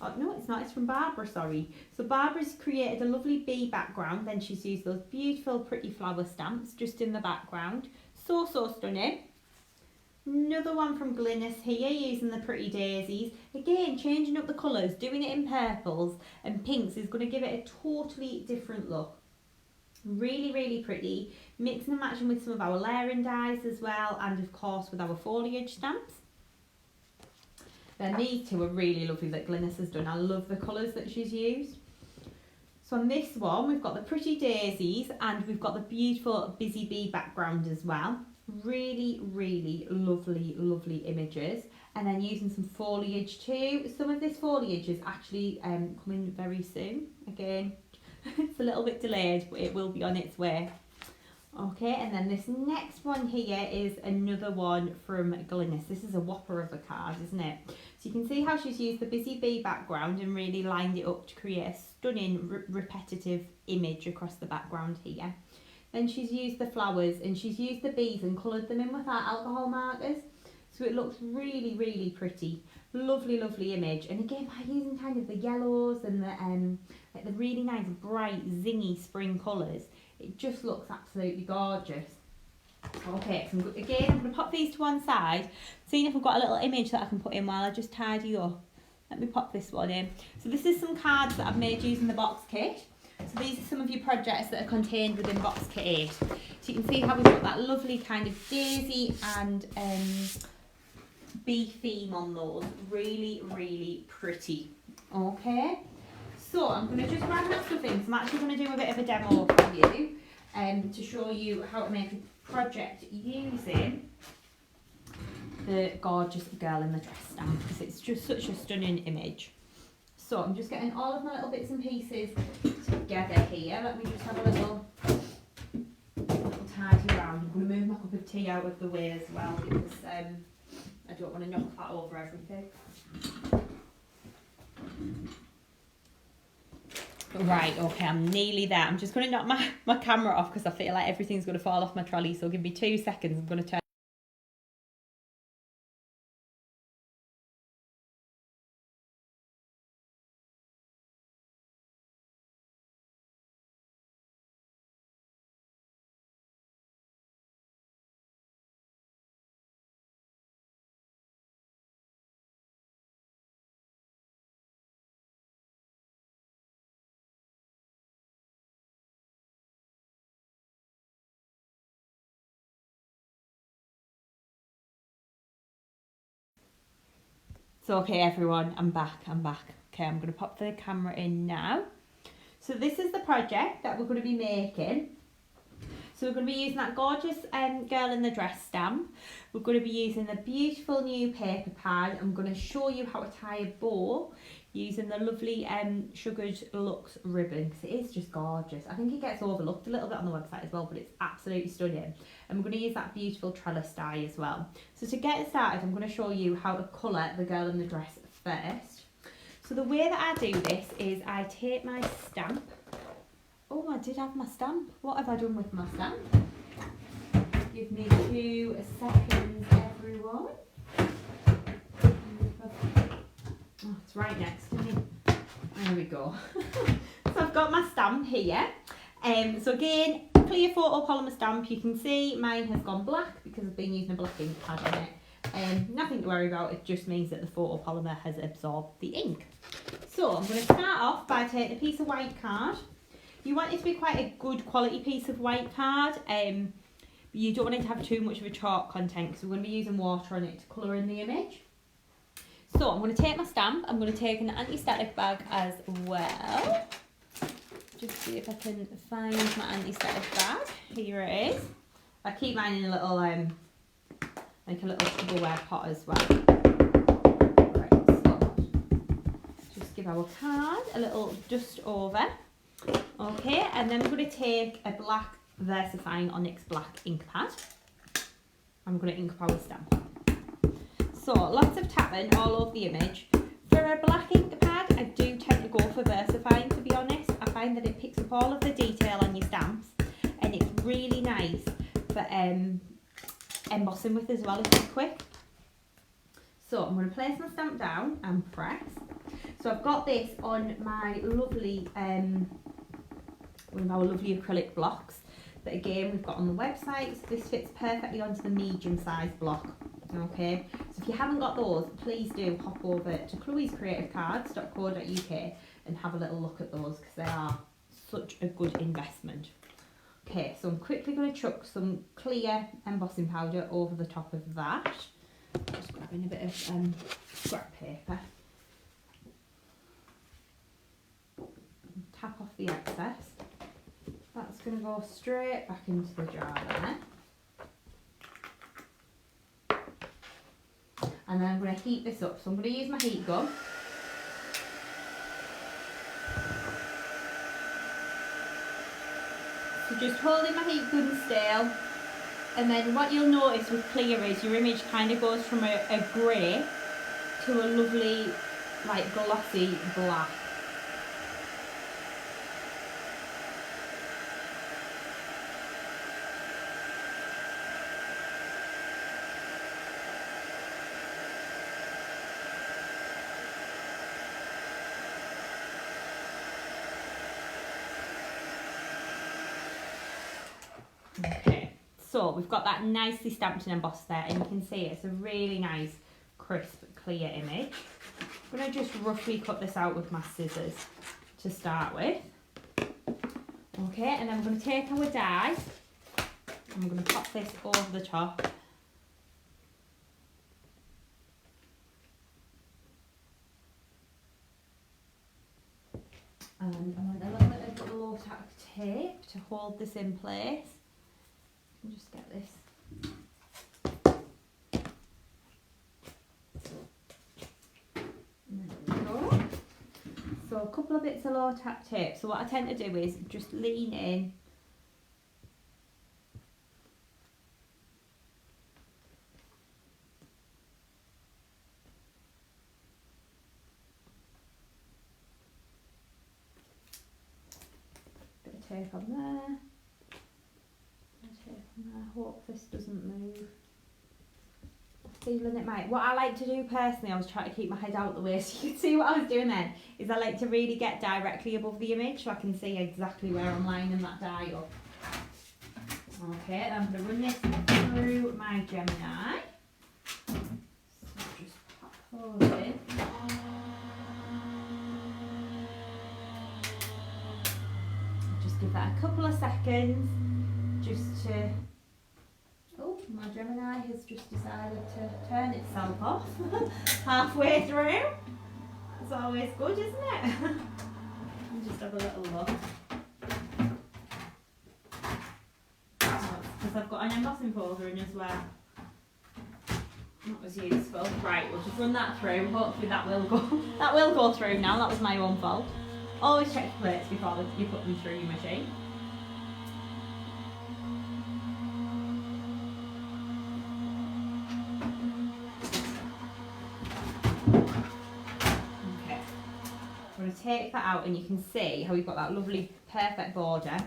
Oh, no, it's not, it's from Barbara, sorry. So Barbara's created a lovely bee background, then she's used those beautiful pretty flower stamps just in the background. So stunning. Another one from Glynis here, using the Pretty Daisies. Again, changing up the colours, doing it in purples and pinks is going to give it a totally different look. Really pretty. Mixing and matching with some of our layering dyes as well, and of course with our foliage stamps. Then these two are really lovely that Glynis has done. I love the colours that she's used. So on this one, we've got the Pretty Daisies and we've got the beautiful Busy Bee background as well. Really lovely images. And then using some foliage too. Some of this foliage is actually coming very soon. Again, it's a little bit delayed, but it will be on its way. Okay, and then this next one here is another one from Glynis. This is a whopper of a card, isn't it? So you can see how she's used the Busy Bee background and really lined it up to create a stunning repetitive image across the background here. Then she's used the flowers and she's used the bees and coloured them in with our alcohol markers. So it looks really pretty. Lovely image. And again, by using kind of the yellows and the like the really nice bright zingy spring colours, it just looks absolutely gorgeous. Okay, so again, I'm going to pop these to one side, seeing if I've got a little image that I can put in while I just tidy up. Let me pop this one in. So this is some cards that I've made using the box kit. So these are some of your projects that are contained within box kit 8. So you can see how we've got that lovely kind of daisy and bee theme on those. Really pretty. Okay. So I'm going to just grab my stuff in. So I'm actually going to do a bit of a demo for you to show you how to make a project using the gorgeous girl in the dress stamp, because it's just such a stunning image. So I'm just getting all of my little bits and pieces together here. Let me just have a little tidy around. I'm going to move my cup of tea out of the way as well, because I don't want to knock that over everything. Right, okay, I'm nearly there. I'm just going to knock my camera off because I feel like everything's going to fall off my trolley. So give me 2 seconds. I'm going to turn. So okay everyone, I'm back. Okay, I'm going to pop the camera in now. So this is the project that we're going to be making. So we're going to be using that gorgeous girl in the dress stamp. We're going to be using the beautiful new paper pad. I'm going to show you how to tie a bow using the lovely Sugared Luxe ribbon, because it is just gorgeous. I think it gets overlooked a little bit on the website as well, but it's absolutely stunning. And we're going to use that beautiful Trellis dye as well. So to get started, I'm going to show you how to colour the girl in the dress first. So the way that I do this is I take my stamp. Oh, I did have my stamp. What have I done with my stamp? Give me 2 seconds, everyone. Oh, it's right next to me. There we go. So I've got my stamp here. So again, clear photopolymer stamp. You can see mine has gone black because I've been using a black ink pad on it. Nothing to worry about. It just means that the photopolymer has absorbed the ink. So I'm going to start off by taking a piece of white card. You want it to be quite a good quality piece of white card. You don't want it to have too much of a chalk content because we're going to be using water on it to colour in the image. So I'm going to take my stamp. I'm going to take an anti-static bag as well. Just see if I can find my anti-static bag. Here it is. I keep mine in a little like a little Tupperware pot as well. Right, so just give our card a little dust over. Okay, and then we're going to take a black VersaFine Onyx black ink pad. I'm going to ink up our stamp. So lots of tapping all over the image. For a black ink pad, I do tend to go for VersaFine, to be honest. I find that it picks up all of the detail on your stamps and it's really nice for embossing with as well if it's quick. So I'm going to place my stamp down and press. So I've got this on my lovely, one of our lovely acrylic blocks that again we've got on the website. So this fits perfectly onto the medium size block. Okay, so if you haven't got those, please do hop over to chloescreativecards.co.uk and have a little look at those because they are such a good investment. Okay, so I'm quickly going to chuck some clear embossing powder over the top of that. Just grabbing a bit of scrap paper. Tap off the excess. That's going to go straight back into the jar there. And then I'm going to heat this up. So I'm going to use my heat gun. So just holding my heat gun still. And then what you'll notice with clear is your image kind of goes from a grey to a lovely, like, glossy black. Okay, so we've got that nicely stamped and embossed there, and you can see it's a really nice, crisp, clear image. I'm going to just roughly cut this out with my scissors to start with. Okay, and then I'm going to take our die, and I'm going to pop this over the top. And I want a little bit of low tack tape to hold this in place. And just get this. There we go. So a couple of bits of low tack tape. So what I tend to do is just lean in. Bit of tape on there. I hope this doesn't move. I'm feeling it might. What I like to do personally, I was trying to keep my head out the way so you can see what I was doing then, is I like to really get directly above the image so I can see exactly where I'm lining that die up. Okay, then I'm going to run this through my Gemini. So just pop those in. Just give that a couple of seconds. Just to, oh, my Gemini has just decided to turn itself off halfway through. That's always good, isn't it? And just have a little look. Because I've got an embossing folder in as well. That was useful. Right, we'll just run that through. Hopefully that will go. That will go through now. That was my own fault. Always check the plates before you put them through your machine. Take that out and you can see how we've got that lovely perfect border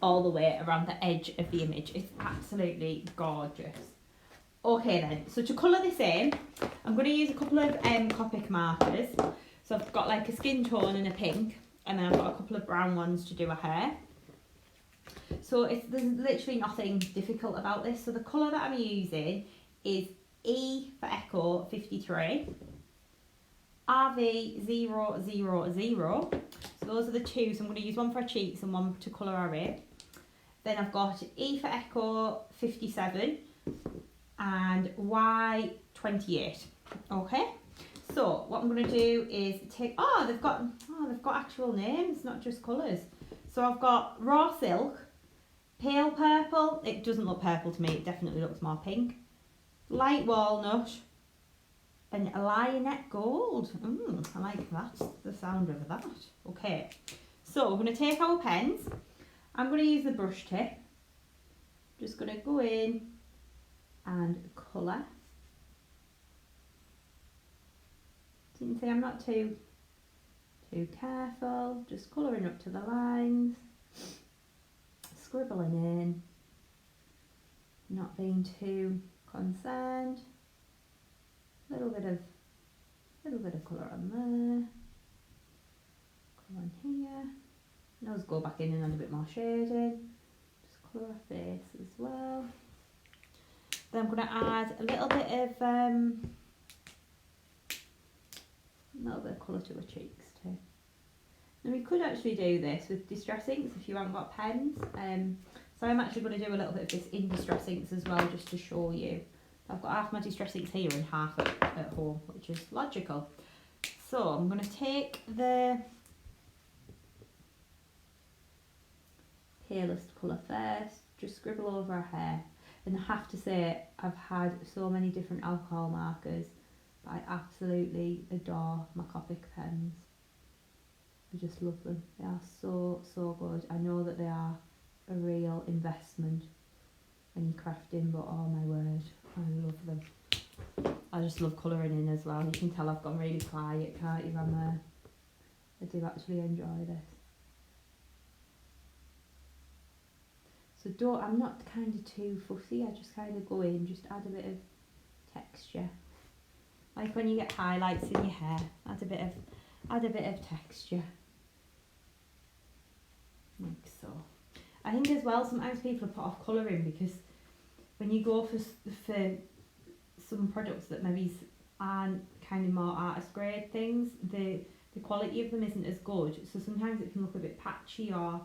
all the way around the edge of the image. It's absolutely gorgeous. Okay then, so to colour this in, I'm going to use a couple of Copic markers. So I've got like a skin tone and a pink, and then I've got a couple of brown ones to do her hair. So there's literally nothing difficult about this. So the colour that I'm using is E for Echo 53. RV000, so those are the two, so I'm going to use one for her cheeks and one to colour her in. Then I've got E for Echo 57 and Y28. Okay, so what I'm going to do is take, they've got actual names, not just colours. So I've got Raw Silk, Pale Purple, it doesn't look purple to me, it definitely looks more pink, Light Walnut, and a Lionette Gold. I like that, the sound of that. Okay, so we're going to take our pens. I'm going to use the brush tip. Just going to go in and colour. So you can see I'm not too careful, just colouring up to the lines, scribbling in, not being too Concerned. Little bit of colour on there. Come on here. Nose go back in and add a bit more shading. Just colour our face as well. Then I'm going to add a little bit of colour to her cheeks too. Now we could actually do this with Distress Inks if you haven't got pens. So I'm actually going to do a little bit of this in Distress Inks as well, just to show you. I've got half my Distress Inks here and half at home, which is logical. So I'm going to take the palest colour first, just scribble over her hair. And I have to say, I've had so many different alcohol markers, but I absolutely adore my Copic pens. I just love them. They are so, so good. I know that they are a real investment when you're crafting, but oh my word, I love them. I just love colouring in as well. You can tell I've gone really quiet, can't you? I do actually enjoy this. So I'm not kind of too fussy, I just kind of go in, just add a bit of texture. Like when you get highlights in your hair, add a bit of texture. Like so. I think as well, sometimes people put off colouring because when you go for some products that maybe aren't kind of more artist grade things, the quality of them isn't as good. So sometimes it can look a bit patchy, or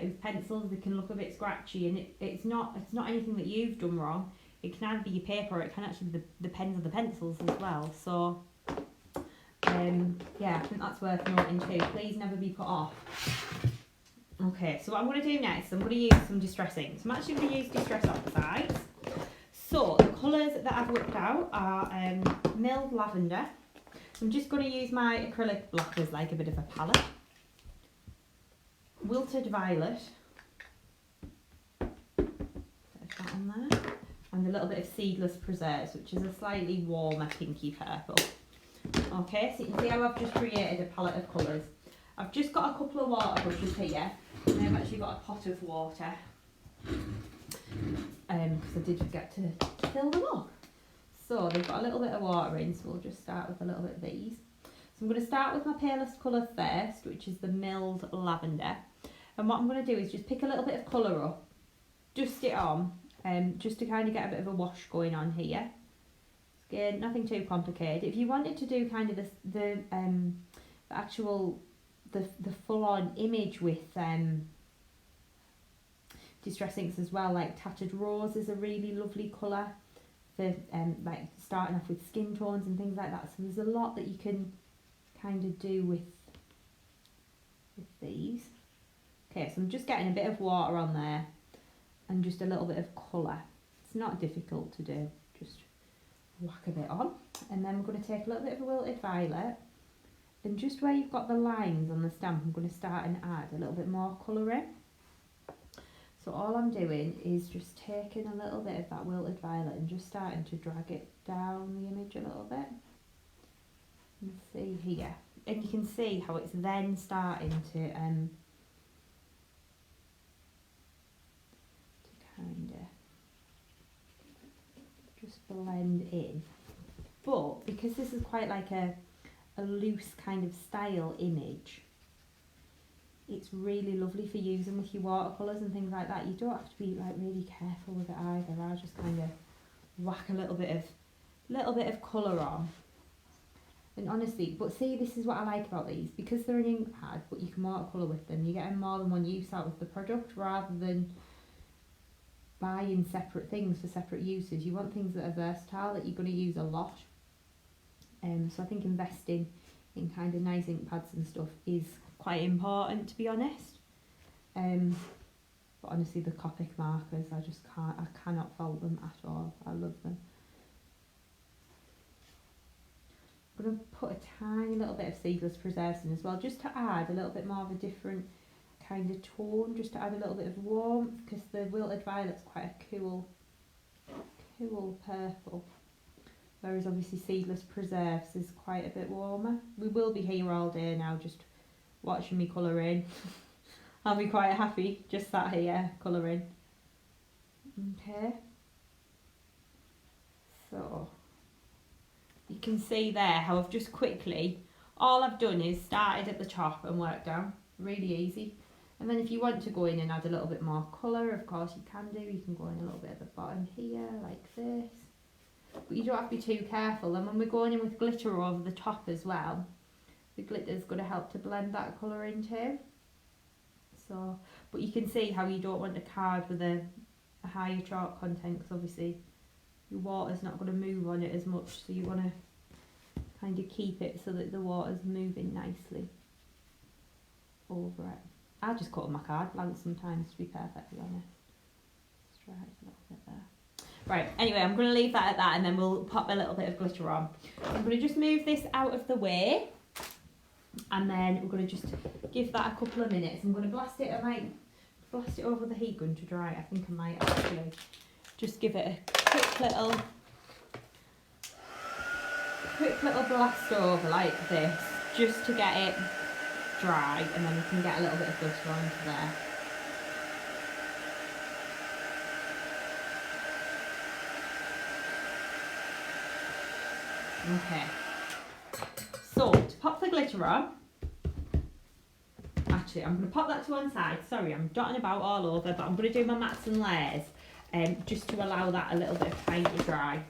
with pencils they can look a bit scratchy, and it's not anything that you've done wrong. It can either be your paper, or it can actually be the pens or the pencils as well. So yeah, I think that's worth noting too. Please never be put off. Okay, so what I'm going to do next, I'm going to use some Distress Inks. I'm actually going to use Distress Oxides. So the colours that I've whipped out are Milled Lavender. I'm just going to use my acrylic black as like a bit of a palette. Wilted Violet. Bit of that on there. And a little bit of Seedless Preserves, which is a slightly warmer pinky purple. Okay, so you can see how I've just created a palette of colours. I've just got a couple of water brushes here, and I've actually got a pot of water. Because I did forget to fill them up. So they've got a little bit of water in, so we'll just start with a little bit of these. So I'm going to start with my palest colour first, which is the Milled Lavender. And what I'm going to do is just pick a little bit of colour up, dust it on, just to kind of get a bit of a wash going on here. Again, nothing too complicated. If you wanted to do kind of the full-on image with Distress Inks as well, like Tattered Rose is a really lovely colour for like starting off with skin tones and things like that. So there's a lot that you can kind of do with these. Okay, so I'm just getting a bit of water on there and just a little bit of colour. It's not difficult to do, just whack a bit on. And then we're going to take a little bit of a Wilted Violet, and just where you've got the lines on the stamp, I'm going to start and add a little bit more colour in. So all I'm doing is just taking a little bit of that Wilted Violet and just starting to drag it down the image a little bit. You can see here, and you can see how it's then starting to kind of just blend in. But because this is quite like a loose kind of style image, it's really lovely for using with your watercolours and things like that. You don't have to be like really careful with it either. I just kind of whack a little bit of colour on. And honestly, but see, this is what I like about these, because they're an ink pad, but you can watercolour with them. You're getting more than one use out of the product rather than buying separate things for separate uses. You want things that are versatile, that you're going to use a lot. So I think investing in kind of nice ink pads and stuff is quite important, to be honest. But honestly, the Copic markers, I cannot fault them at all. I love them. I'm going to put a tiny little bit of Seedless Preserves in as well, just to add a little bit more of a different kind of tone, just to add a little bit of warmth, because the Wilted Violet's quite a cool purple, whereas obviously Seedless Preserves is quite a bit warmer. We will be here all day now just watching me colour in. I'll be quite happy just sat here colouring. Okay. So you can see there how I've just quickly, all I've done is started at the top and worked down. Really easy. And then if you want to go in and add a little bit more colour, of course you can do. You can go in a little bit at the bottom here, like this. But you don't have to be too careful. And when we're going in with glitter over the top as well, the glitter's going to help to blend that colour in too. So, but you can see how you don't want a card with a higher chalk content, because obviously your water's not going to move on it as much. So you want to kind of keep it so that the water's moving nicely over it. I just cut on my card blank sometimes, to be perfectly honest. Let's try it a little bit there. Right, anyway, I'm going to leave that at that, and then we'll pop a little bit of glitter on. I'm going to just move this out of the way, and then we're going to just give that a couple of minutes. I'm going to blast it. I might blast it over the heat gun to dry. I think I might actually just give it a quick little blast over like this, just to get it dry, and then we can get a little bit of glitter onto there. Okay, so to pop the glitter on, actually I'm going to pop that to one side. Sorry, I'm dotting about all over, but I'm going to do my mats and layers just to allow that a little bit of time to dry.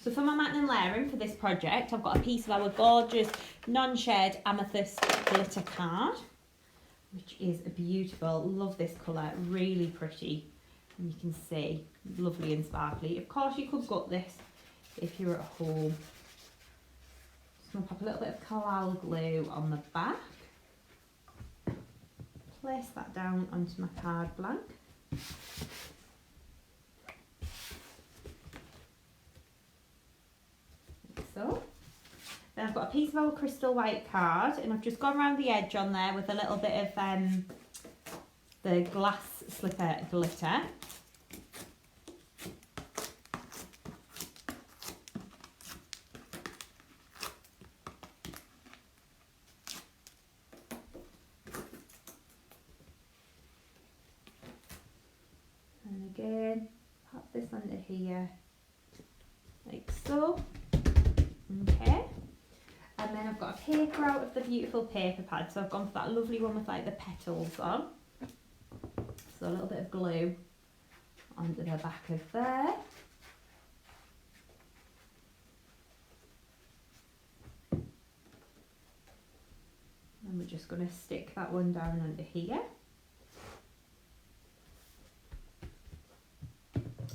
So for my mat and layering for this project, I've got a piece of our gorgeous non-shade amethyst glitter card, which is beautiful. Love this colour, really pretty. And you can see, lovely and sparkly. Of course you could gut this if you're at home. Just going to pop a little bit of Collal glue on the back. Place that down onto my card blank. Like so. Then I've got a piece of our crystal white card, and I've just gone around the edge on there with a little bit of the glass slipper glitter. And again, pop this under here, like so. Okay. And then I've got a paper out of the beautiful paper pad, so I've gone for that lovely one with like the petals on. So a little bit of glue onto the back of there. And we're just going to stick that one down under here.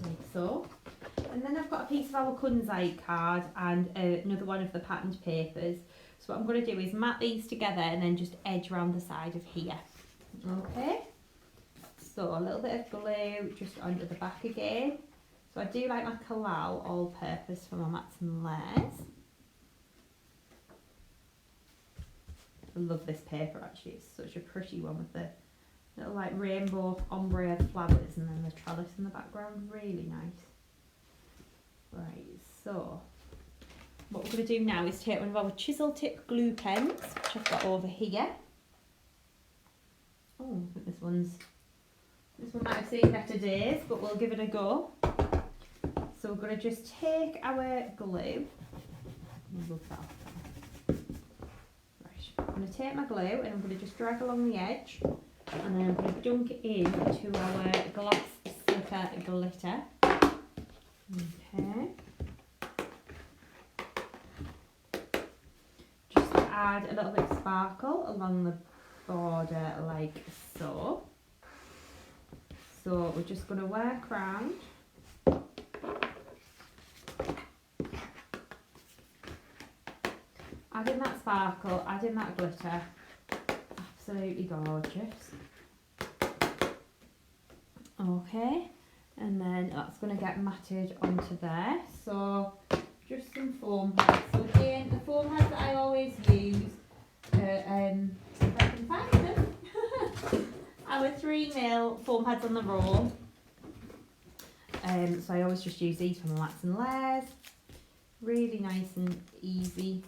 Like so. And then I've got a piece of our kunzite card and another one of the patterned papers. So what I'm going to do is mat these together and then just edge around the side of here. Okay. So a little bit of glue just onto the back again. So I do like my Collal all purpose for my mats and layers. I love this paper actually, it's such a pretty one with the little like rainbow ombre flowers and then the trellis in the background, really nice. Right, so what we're going to do now is take one of our chisel tip glue pens, which I've got over here. Oh, I think this one might have seen better days, but we'll give it a go. So we're going to just take our glue. Right, I'm going to take my glue and I'm going to just drag along the edge, and then I'm going to dunk it into our glass slipper glitter. Okay. Just to add a little bit of sparkle along the border like so. So we're just going to work round. Adding that sparkle, adding that glitter. Absolutely gorgeous. Okay. And then that's going to get matted onto there. So just some foam heads. So again, the foam heads that I always use, if I can find them, our 3mm foam heads on the roll. So I always just use these for my mats and layers. Really nice and easy.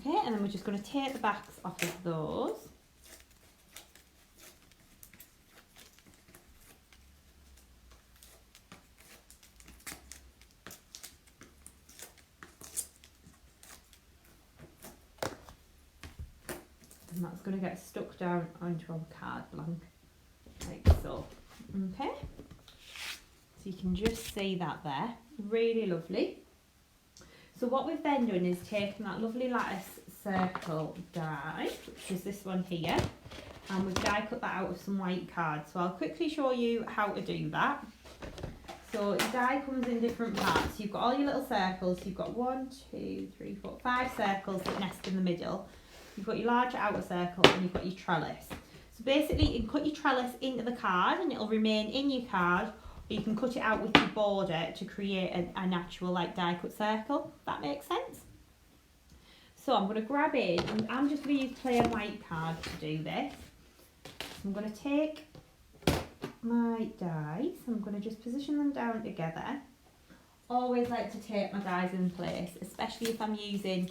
Okay, and then we're just going to take the backs off of those. And that's going to get stuck down onto our card blank, like so. Okay, so you can just see that there, really lovely. So what we've then done is taken that lovely lattice circle die, which is this one here, and we've die cut that out of some white cards. So I'll quickly show you how to do that. So the die comes in different parts. You've got all your little circles. You've got 1, 2, 3, 4, 5 circles that nest in the middle. You've got your larger outer circle and you've got your trellis. So basically you can cut your trellis into the card and it'll remain in your card, or you can cut it out with your border to create an actual like die cut circle. That makes sense? So I'm going to grab in, and I'm just going to use plain white card to do this. I'm going to take my dies, I'm going to just position them down together. Always like to tape my dies in place, especially if I'm using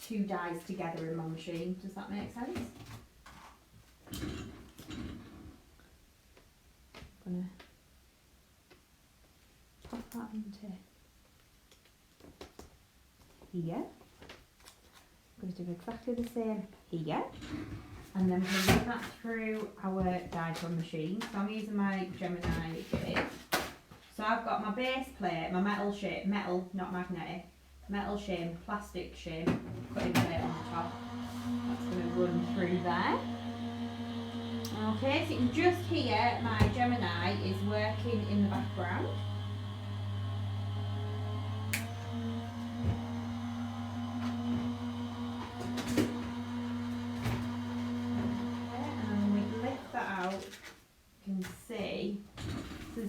two dies together in my machine. Does that make sense? I'm going to pop that into here. I'm going to do exactly the same here. And then we're going to run that through our die cut machine. So I'm using my Gemini again. So I've got my base plate, my metal shim, metal, not magnetic, metal shim, plastic shim, cutting plate on the top. That's going to run through there. Okay, so you can just hear my Gemini is working in the background.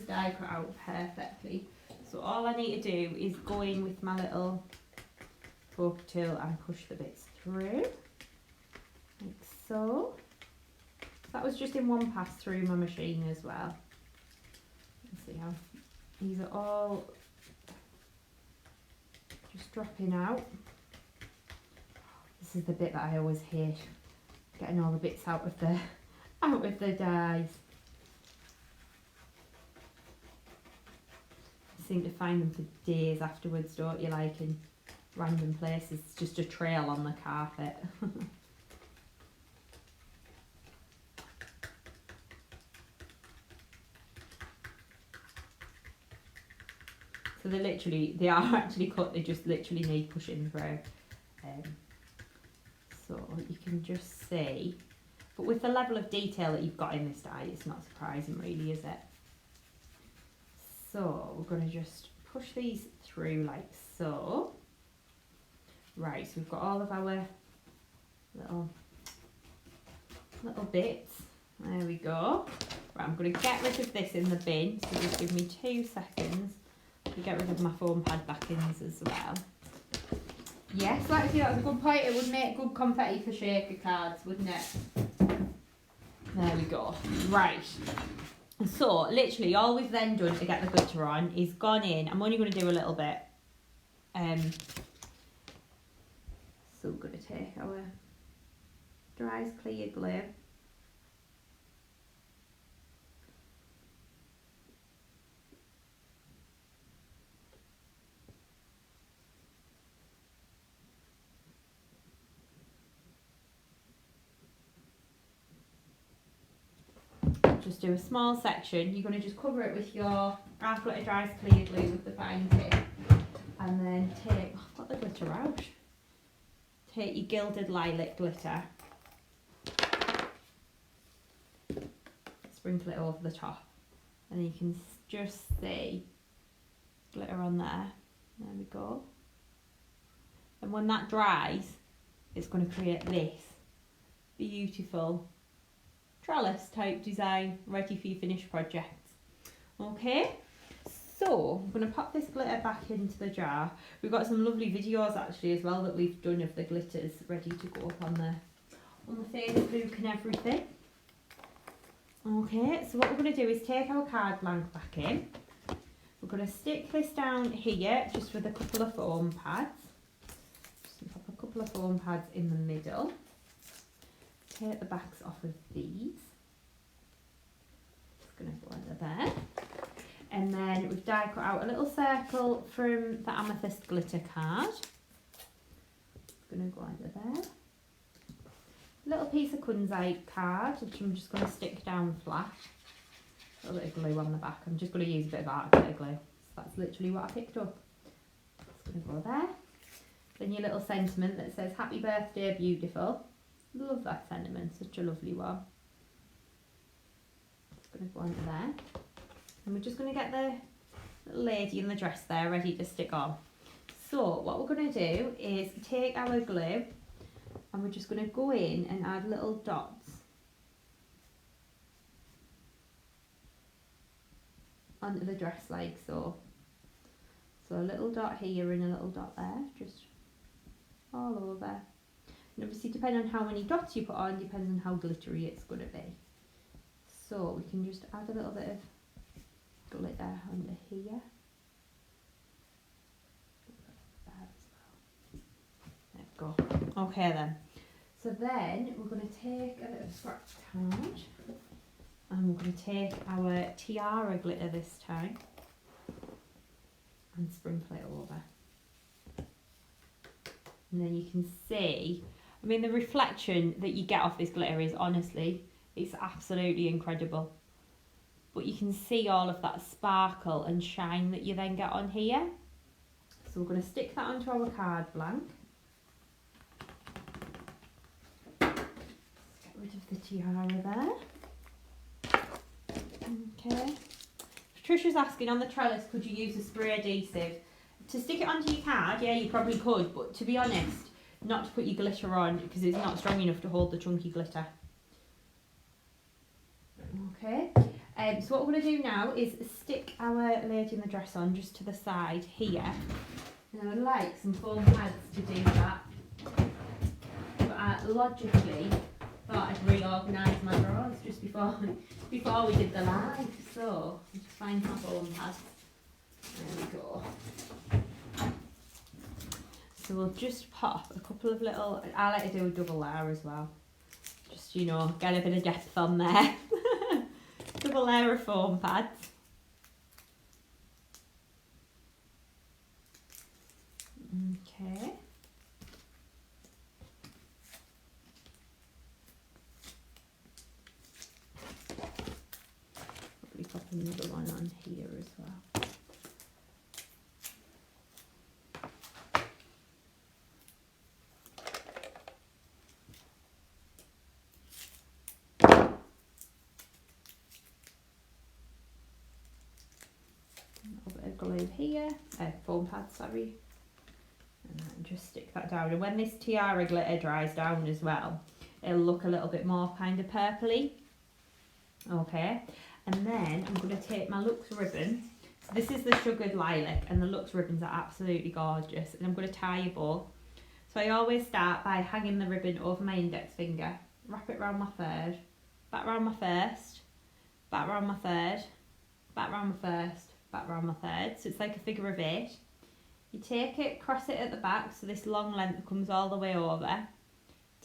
Die cut out perfectly. So all I need to do is go in with my little poke tool and push the bits through, like so. That was just in one pass through my machine as well. Let's see how these are all just dropping out. This is the bit that I always hate, getting all the bits out of the dies. Seem to find them for days afterwards, don't you, like in random places. It's just a trail on the carpet. So they are actually cut, they just literally need pushing through. So you can just see, but with the level of detail that you've got in this die, it's not surprising really, is it? So we're going to just push these through like so. Right, so we've got all of our little bits. There we go. Right, I'm going to get rid of this in the bin, so just give me 2 seconds to get rid of my foam pad backings as well. Yes, actually that was a good point. It would make good confetti for shaker cards, wouldn't it? There we go. Right. So literally all we've then done to get the glitter on is gone in. I'm only going to do a little bit. So we're going to take our dry clear glue. Just do a small section. You're going to just cover it with your half glitter dry clear glue with the fine tip, and then take, I've got the glitter out. Take your gilded lilac glitter, sprinkle it over the top, and you can just see glitter on there. There we go. And when that dries, it's going to create this beautiful trellis type design ready for your finished projects. Okay, so I'm going to pop this glitter back into the jar. We've got some lovely videos actually as well that we've done of the glitters ready to go up on the Facebook and everything. Okay, so what we're going to do is take our card blank back in. We're going to stick this down here just with a couple of foam pads. Just pop a couple of foam pads in the middle. Take the backs off of these. Just going to go under there. And then we've die cut out a little circle from the amethyst glitter card. It's going to go under there. Little piece of kunzite card, which I'm just going to stick down flat. A little bit of glue on the back. I'm just going to use a bit of art glitter glue. So that's literally what I picked up. It's going to go there. Then your little sentiment that says, "Happy birthday, beautiful." Love that sentiment, such a lovely one. It's going to go under there. And we're just going to get the little lady in the dress there ready to stick on. So what we're going to do is take our glue and we're just going to go in and add little dots onto the dress like so. So a little dot here and a little dot there, just all over. And obviously depending on how many dots you put on, depends on how glittery it's going to be. So we can just add a little bit of glitter under here. There we go. Okay then. So then we're going to take a bit of scratch card and we're going to take our tiara glitter this time and sprinkle it over. And then you can see, I mean, the reflection that you get off this glitter is honestly, it's absolutely incredible. But you can see all of that sparkle and shine that you then get on here. So we're going to stick that onto our card blank. Let's get rid of the tiara there. Okay. Patricia's asking on the trellis, could you use a spray adhesive? To stick it onto your card, yeah, you probably could, but to be honest, not to put your glitter on because it's not strong enough to hold the chunky glitter. Okay, so what we're going to do now is stick our lady in the dress on just to the side here. And I would like some foam pads to do that. But I logically thought I'd reorganise my drawers just before we did the live. So, I'll just find my foam pads. There we go. So we'll just pop a couple of little, I like to do a double layer as well. Just, you know, get a bit of depth on there. Double layer of foam pads. Okay. Probably pop another one on here as well. Glue here, foam pad, sorry, and then just stick that down. And when this tiara glitter dries down as well, it'll look a little bit more kind of purpley. Okay, and then I'm going to take my Luxe ribbon. So this is the sugared lilac, and the Luxe ribbons are absolutely gorgeous. And I'm going to tie a bow. So I always start by hanging the ribbon over my index finger, wrap it around my third, back round my first, back round my third, back round my first, back round my third, so it's like a figure of 8. You take it, cross it at the back, so this long length comes all the way over.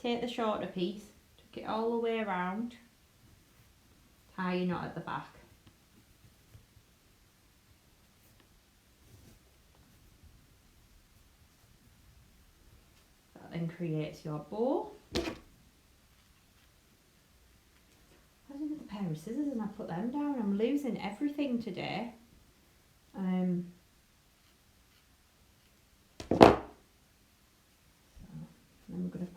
Take the shorter piece, tuck it all the way around, tie your knot at the back. That then creates your bow. I did a pair of scissors and I put them down. I'm losing everything today. So then we're going to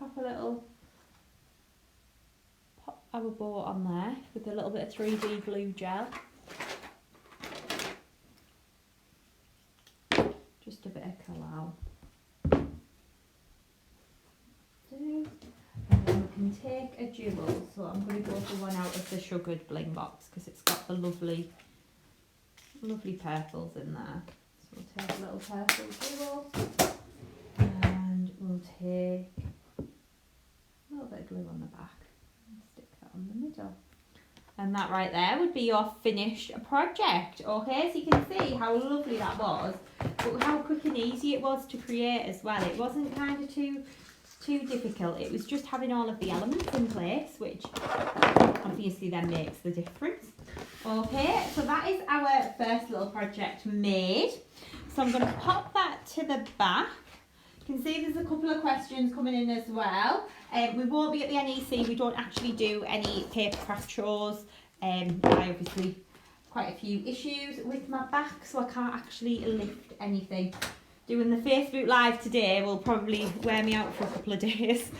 pop our bow on there with a little bit of 3D glue gel. Just a bit of collal. And then we can take a jewel. So I'm going to go for one out of the sugared bling box because it's got the lovely purples in there. So we'll take a little purple jewel and we'll take a little bit of glue on the back and stick that on the middle. And that right there would be your finished project. Okay, so you can see how lovely that was, but how quick and easy it was to create as well. It wasn't kind of too difficult. It was just having all of the elements in place, which obviously then makes the difference. Okay, so that is our first little project made. So I'm going to pop that to the back. You can see there's a couple of questions coming in as well. We won't be at the NEC. We don't actually do any paper craft shows. I obviously quite a few issues with my back, so I can't actually lift anything. Doing the Facebook Live today will probably wear me out for a couple of days.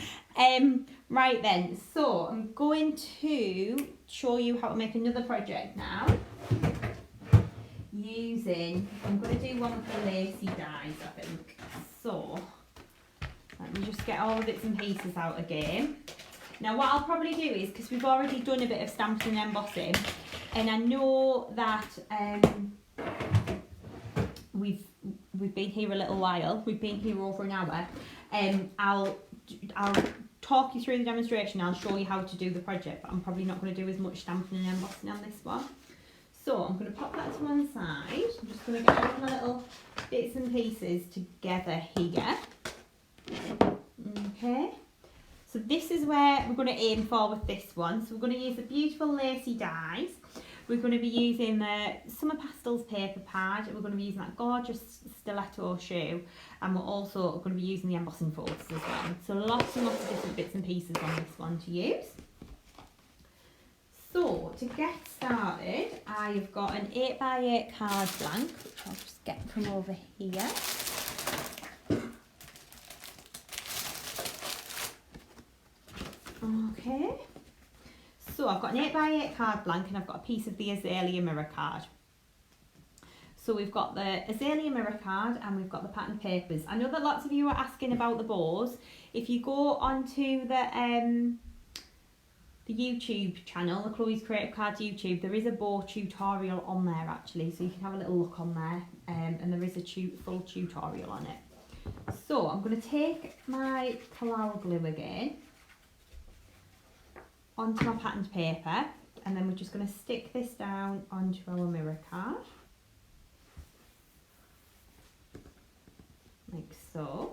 Right then, so I'm going to show you how to make another project now. I'm going to do one with the Lacy dies, I think. So, let me just get all the bits and pieces out again. Now what I'll probably do is, because we've already done a bit of stamping and embossing, and I know that we've been here a little while, we've been here over an hour, I'll talk you through the demonstration, I'll show you how to do the project, but I'm probably not going to do as much stamping and embossing on this one. So I'm going to pop that to one side. I'm just going to get all my little bits and pieces together here. Okay, so this is where we're going to aim for with this one. So we're going to use the beautiful Lacy dies. We're going to be using the Summer Pastels paper pad. We're going to be using that gorgeous Stiletto shoe. And we're also going to be using the embossing folds as well. So lots and lots of different bits and pieces on this one to use. So to get started, I've got an 8x8 card blank, which I'll just get from over here. Okay, so I've got an 8x8 card blank and I've got a piece of the azalea mirror card. So we've got the azalea mirror card and we've got the pattern papers. I know that lots of you are asking about the bows. If you go onto the YouTube channel, the Chloe's Creative Cards YouTube, there is a bow tutorial on there actually, so you can have a little look on there, and there is a full tutorial on it. So I'm going to take my Floral glue again onto my patterned paper, and then we're just going to stick this down onto our mirror card, like so.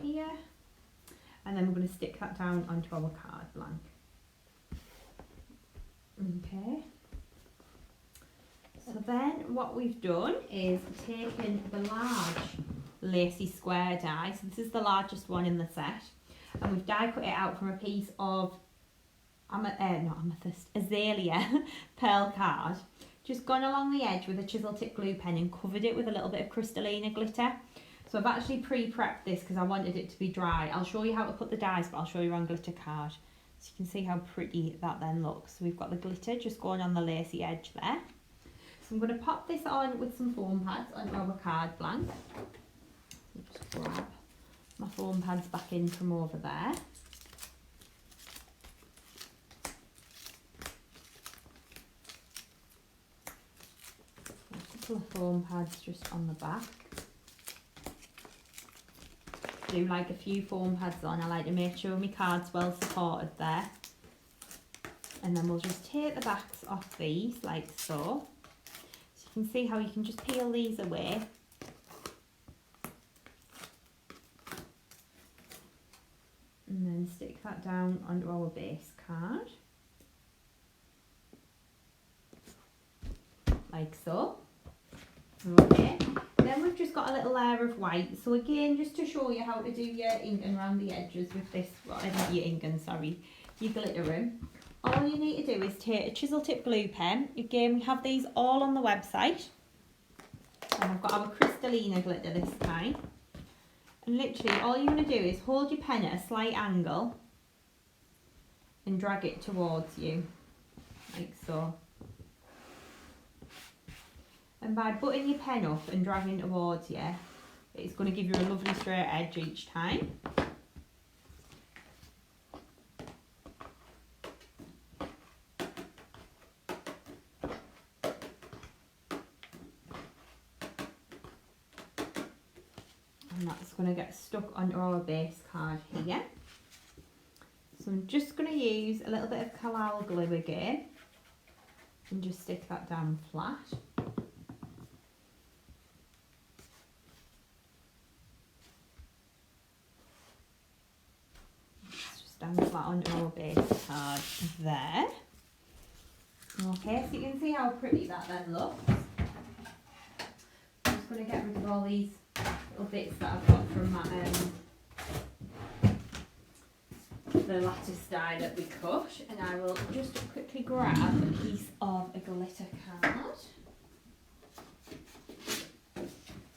Here, and then we're going to stick that down onto our card blank. Okay, so then what we've done is taken the large Lacy square die, so this is the largest one in the set, and we've die cut it out from a piece of azalea pearl card, just gone along the edge with a chisel tip glue pen and covered it with a little bit of Crystallina glitter. So I've actually pre-prepped this because I wanted it to be dry. I'll show you how to put the dies, but I'll show you on glitter card. So you can see how pretty that then looks. So we've got the glitter just going on the lacy edge there. So I'm going to pop this on with some foam pads onto our card blank. Just grab my foam pads back in from over there. A couple of foam pads just on the back. Do like a few foam pads on. I like to make sure my card's well supported there. And then we'll just take the backs off these like so. So you can see how you can just peel these away. And then stick that down onto our base card. Like so. Okay. Then we've just got a little layer of white. So again, just to show you how to do your inking around the edges with this, your inking, sorry, your glittering. All you need to do is take a chisel tip glue pen. Again, we have these all on the website. And I've got our Crystallina glitter this time. And literally all you're going to do is hold your pen at a slight angle and drag it towards you, like so. And by butting your pen up and dragging towards you, it's going to give you a lovely straight edge each time. and that's going to get stuck onto our base card here. So I'm just going to use a little bit of Collal glue again and just stick that down flat. It's just down flat onto our base card there. Okay, so you can see how pretty that then looks. I'm just going to get rid of all these little bits that I've got from the lattice die that we cut, and I will just quickly grab a piece of a glitter card.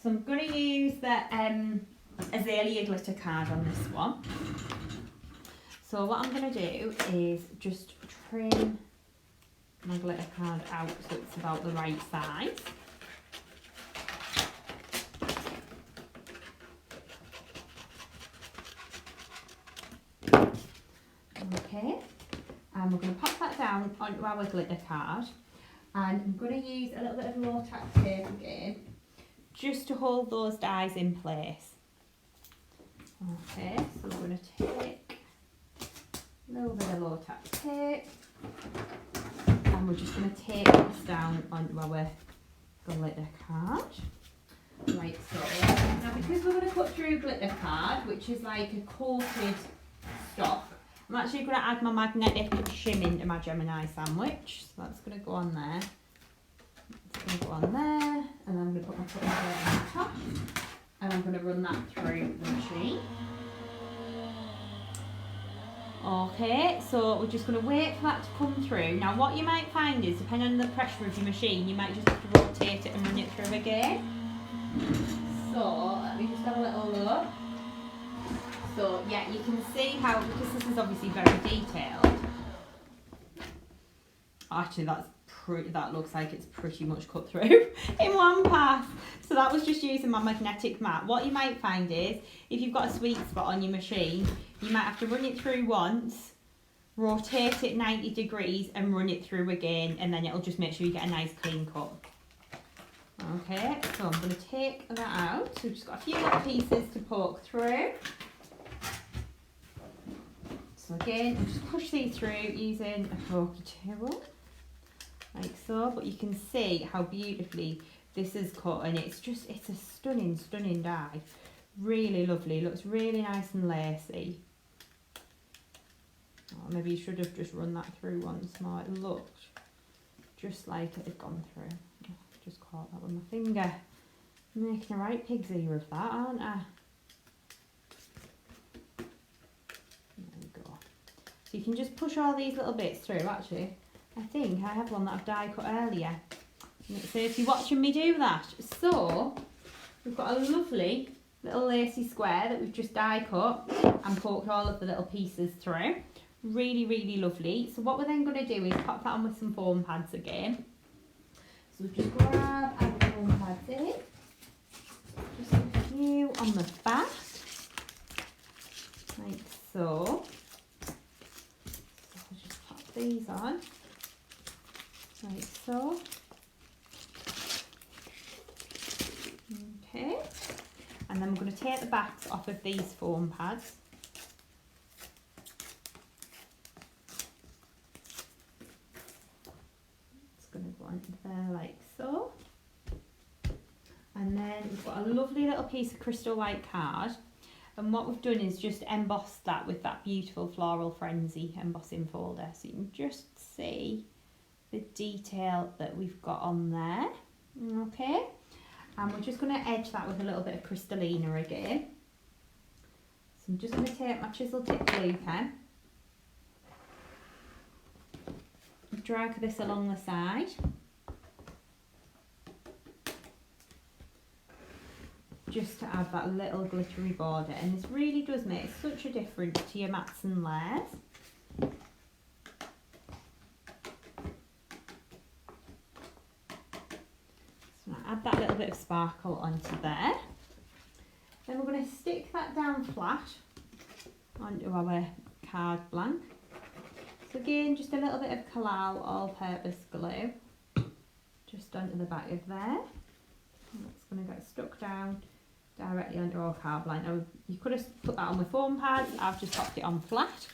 So I'm going to use the azalea glitter card on this one. So what I'm going to do is just trim my glitter card out so it's about the right size. Okay, and we're going to pop that down onto our glitter card, and I'm going to use a little bit of low tack tape again just to hold those dies in place. Okay, so we're going to take a little bit of low tack tape, and we're just going to tape this down onto our glitter card. Right, so now because we're going to cut through glitter card, which is like a coated stock, I'm actually going to add my magnetic shim into my Gemini sandwich. So that's going to go on there. It's going to go on there, and then I'm going to put my cutting plate on top, and I'm going to run that through the machine. Okay, so we're just going to wait for that to come through. Now what you might find is, depending on the pressure of your machine, you might just have to rotate it and run it through again. So let me just have a little look. So yeah, you can see how, because this is obviously very detailed. Actually, that looks like it's pretty much cut through in one pass. So that was just using my magnetic mat. What you might find is, if you've got a sweet spot on your machine, you might have to run it through once, rotate it 90 degrees and run it through again, and then it'll just make sure you get a nice clean cut. Okay, so I'm going to take that out. So we've just got a few little pieces to poke through. So again, I'll just push these through using a pokey tool, like so. But you can see how beautifully this is cut, and it's a stunning, stunning die. Really lovely, looks really nice and lacy. Oh, maybe you should have just run that through once more. It looked just like it had gone through. Oh, just caught that with my finger. I'm making a right pig's ear of that, aren't I? So you can just push all these little bits through. Actually, I think I have one that I've die cut earlier. So if you're watching me do that. So we've got a lovely little lacy square that we've just die cut and poked all of the little pieces through. Really, really lovely. So what we're then going to do is pop that on with some foam pads again. So we'll just grab our foam pads in. Just a few on the back. Like so. These on, like so. Okay, and then we're going to take the backs off of these foam pads. It's going to go into there like so. And then we've got a lovely little piece of crystal white card. And what we've done is just embossed that with that beautiful Floral Frenzy embossing folder. So you can just see the detail that we've got on there. Okay. And we're just going to edge that with a little bit of Crystallina again. So I'm just going to take my chisel tip glue pen. Drag this along the side. Just to add that little glittery border, and this really does make such a difference to your mats and layers. So I add that little bit of sparkle onto there. Then we're going to stick that down flat onto our card blank. So again, just a little bit of Collal all-purpose glue just onto the back of there. And it's going to get stuck down directly onto our card line. Now, you could have put that on with foam pads. I've just popped it on flat.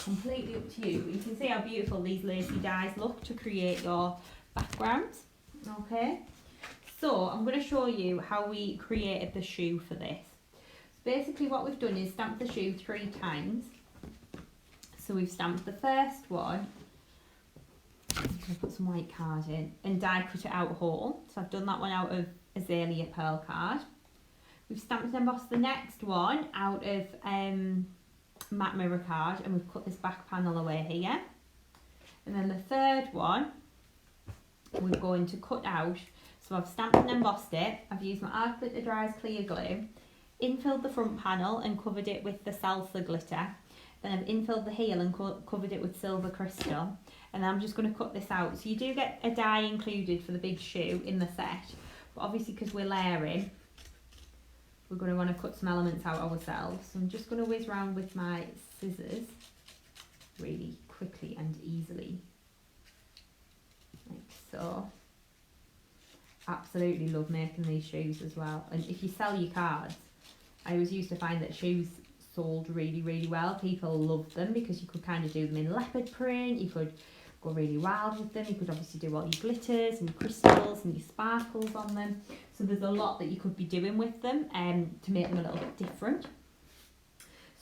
Completely up to you. But you can see how beautiful these lacy dies look to create your backgrounds. Okay, so I'm going to show you how we created the shoe for this. So basically what we've done is stamped the shoe 3 times. So we've stamped the first one. I'm going to put some white card in and die cut it out whole. So I've done that one out of Azalea Pearl card. We've stamped and embossed the next one out of matte mirror card, and we've cut this back panel away here. And then the third one we're going to cut out. So I've stamped and embossed it. I've used my Art Glitter Dries clear glue, infilled the front panel and covered it with the Salsa glitter. Then I've infilled the heel and covered it with silver crystal. And I'm just going to cut this out. So you do get a die included for the big shoe in the set, but obviously because we're layering, we're going to want to cut some elements out ourselves. So I'm just going to whiz around with my scissors really quickly and easily, like so. Absolutely love making these shoes as well. And if you sell your cards, I always used to find that shoes sold really well. People loved them because you could kind of do them in leopard print, you could go really wild with them, you could obviously do all your glitters and your crystals and your sparkles on them. So there's a lot that you could be doing with them to make them a little bit different.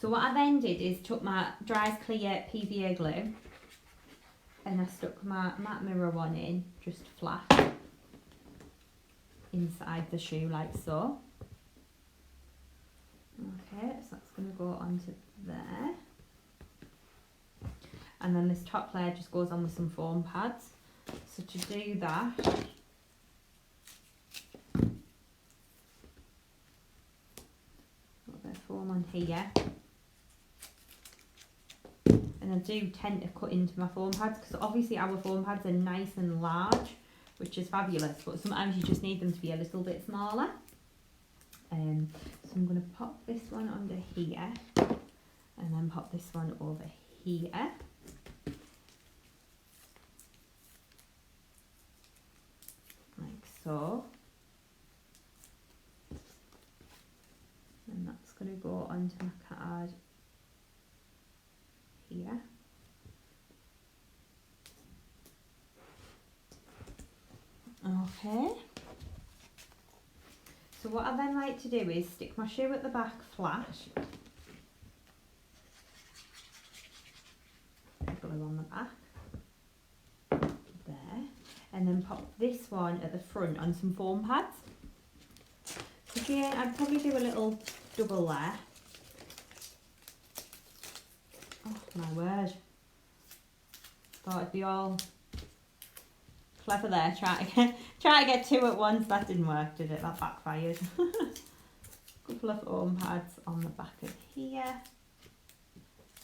So what I then did is took my Dries Clear PVA glue and I stuck my matte mirror one in just flat inside the shoe like so. Okay, so that's going to go onto there. And then this top layer just goes on with some foam pads. So to do that, got a bit of foam on here. And I do tend to cut into my foam pads because obviously our foam pads are nice and large, which is fabulous, but sometimes you just need them to be a little bit smaller. So I'm going to pop this one under here and then pop this one over here. Like so. And that's going to go onto my card here. Okay. So what I then like to do is stick my shoe at the back flat. Glue on the back. There. And then pop this one at the front on some foam pads. So again, I'd probably do a little double there. Oh my word. Thought it'd be all clever there, try to get 2 at once. That didn't work, did it? That backfired. Couple of foam pads on the back of here.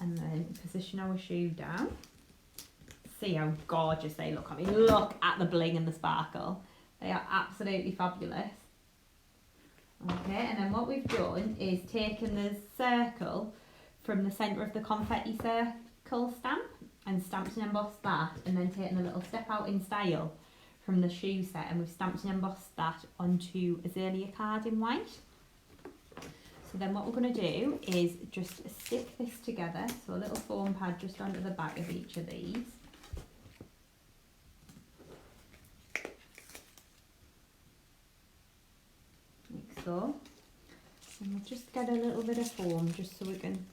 And then position our shoe down. See how gorgeous they look. I mean, look at the bling and the sparkle. They are absolutely fabulous. Okay, and then what we've done is taken the circle from the centre of the confetti circle stamp and stamped and embossed that, and then taken a little step out in style from the shoe set, and we've stamped and embossed that onto Azalea card in white. So then what we're going to do is just stick this together, so a little foam pad just onto the back of each of these. Like so. And we'll just get a little bit of foam just so we can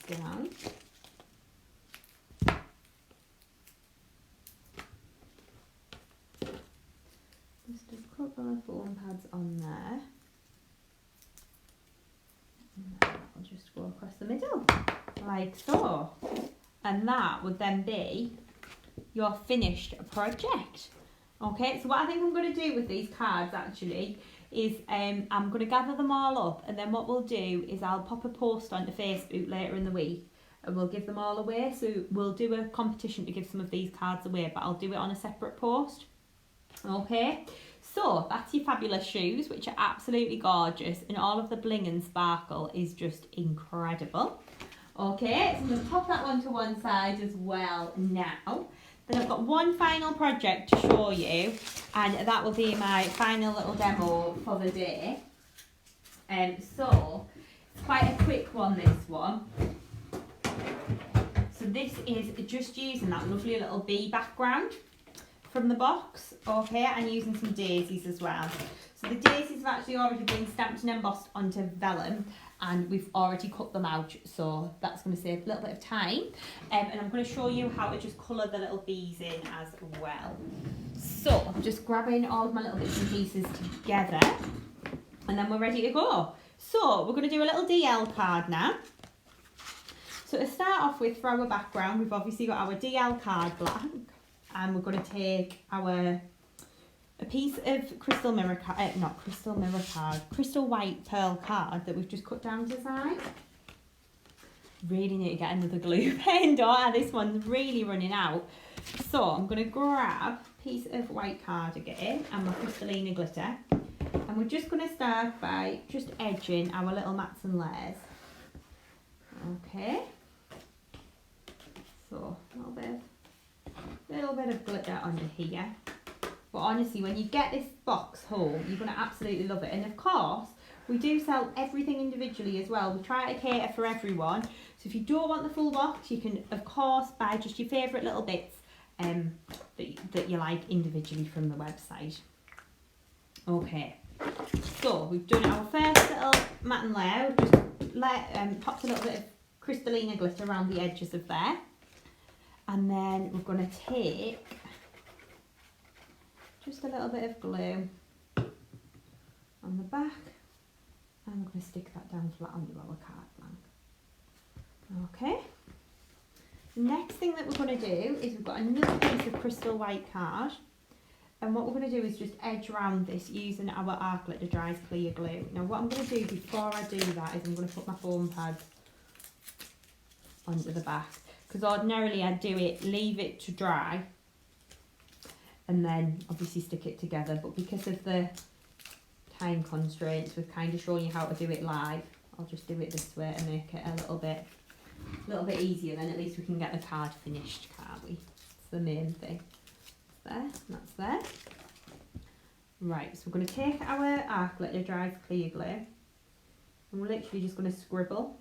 down. Just a couple of foam pads on there. And then I'll just go across the middle, like so. And that would then be your finished project. Okay, so what I think I'm going to do with these cards actually is I'm going to gather them all up, and then what we'll do is I'll pop a post onto Facebook later in the week and we'll give them all away. So we'll do a competition to give some of these cards away, but I'll do it on a separate post. Okay, so that's your fabulous shoes, which are absolutely gorgeous, and all of the bling and sparkle is just incredible. Okay, so I'm going to pop that one to one side as well now. Then I've got one final project to show you, and that will be my final little demo for the day. So it's quite a quick one, this one. So this is just using that lovely little bee background from the box, okay, and using some daisies as well. So the daisies have actually already been stamped and embossed onto vellum, and we've already cut them out, so that's going to save a little bit of time. And I'm going to show you how to just colour the little bees in as well. So I'm just grabbing all of my little bits and pieces together, and then we're ready to go. So we're going to do a little DL card now. So to start off with, for our background, we've obviously got our DL card blank, and we're going to take a piece of crystal white pearl card that we've just cut down to size. Really need to get another glue pen, don't I? This one's really running out. So I'm going to grab a piece of white card again and my crystalline glitter, and we're just going to start by just edging our little mats and layers. Okay. So a little bit of glitter under here. But honestly, when you get this box home, you're going to absolutely love it. And of course, we do sell everything individually as well. We try to cater for everyone. So if you don't want the full box, you can, of course, buy just your favourite little bits that you like individually from the website. Okay, so we've done our first little mat and layer. We've just popped a little bit of crystalline glitter around the edges of there. And then we're going to take just a little bit of glue on the back, and we're going to stick that down flat onto our card blank. Okay. The next thing that we're going to do is we've got another piece of crystal white card, and what we're going to do is just edge around this using our Arc Glitter Dries Clear Glue. Now what I'm going to do before I do that is I'm going to put my foam pad onto the back, because ordinarily I'd do it, leave it to dry, and then obviously stick it together, but because of the time constraints, we've kind of shown you how to do it live. I'll just do it this way to make it a little bit easier, then at least we can get the card finished, can't we? It's the main thing. There, that's there. Right, so we're going to take our Arc Glitter Dries Clear Glue, and we're literally just going to scribble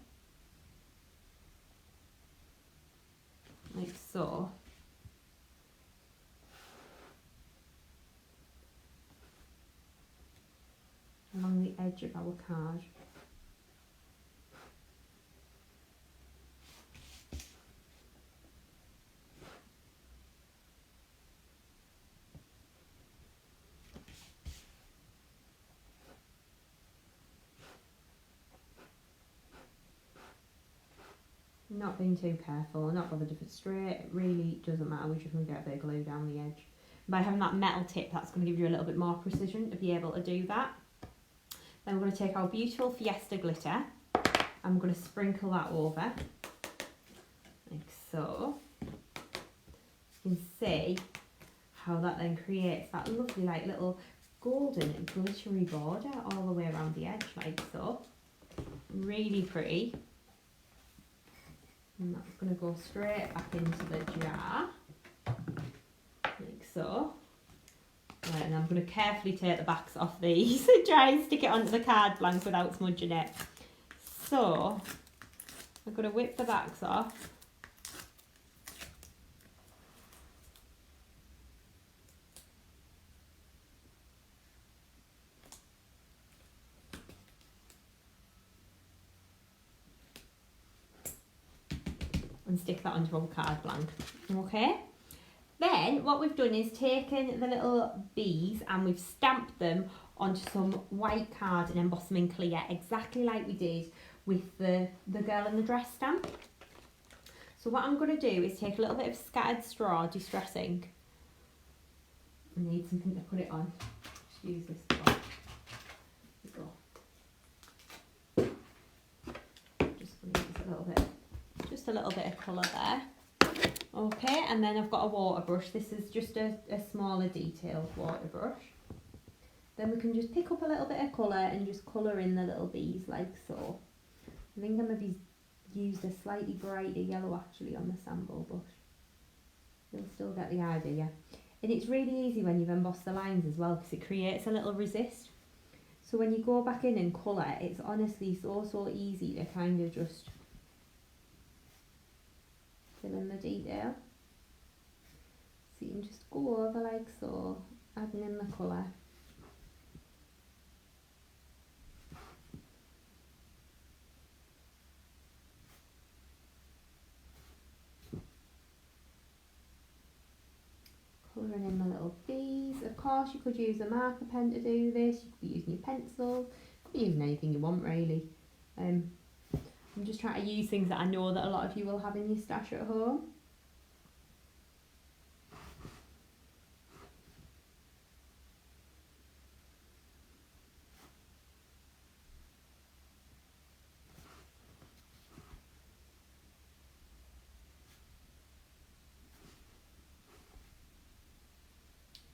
like so. Along the edge of our card. Not being too careful, not bothered if it's straight, it really doesn't matter, we just want to get a bit of glue down the edge. By having that metal tip, that's going to give you a little bit more precision to be able to do that. Then we're going to take our beautiful Fiesta glitter, and we're going to sprinkle that over, like so. You can see how that then creates that lovely like little golden glittery border all the way around the edge, like so. Really pretty. And that's going to go straight back into the jar, like so. Right, and I'm going to carefully take the backs off these and try and stick it onto the card blank without smudging it. So I'm going to whip the backs off. And stick that onto our card blank. Okay. Then what we've done is taken the little bees and we've stamped them onto some white card and embossed them in clear, exactly like we did with the girl in the dress stamp. So what I'm going to do is take a little bit of scattered straw distress ink. I need something to put it on. Just use this one. There we go. Just going to use a little bit of colour there. Okay, and then I've got a water brush. This is just a smaller detailed water brush. Then we can just pick up a little bit of colour and just colour in the little bees like so. I think I maybe used a slightly brighter yellow actually on the sample brush. you'll still get the idea. And it's really easy when you've embossed the lines as well, because it creates a little resist. So when you go back in and colour, it's honestly so easy to kind of just fill in the detail. So you can just go over like so, adding in the colour. Colouring in the little bees. Of course you could use a marker pen to do this, you could be using your pencils, you could be using anything you want really. I'm just trying to use things that I know that a lot of you will have in your stash at home.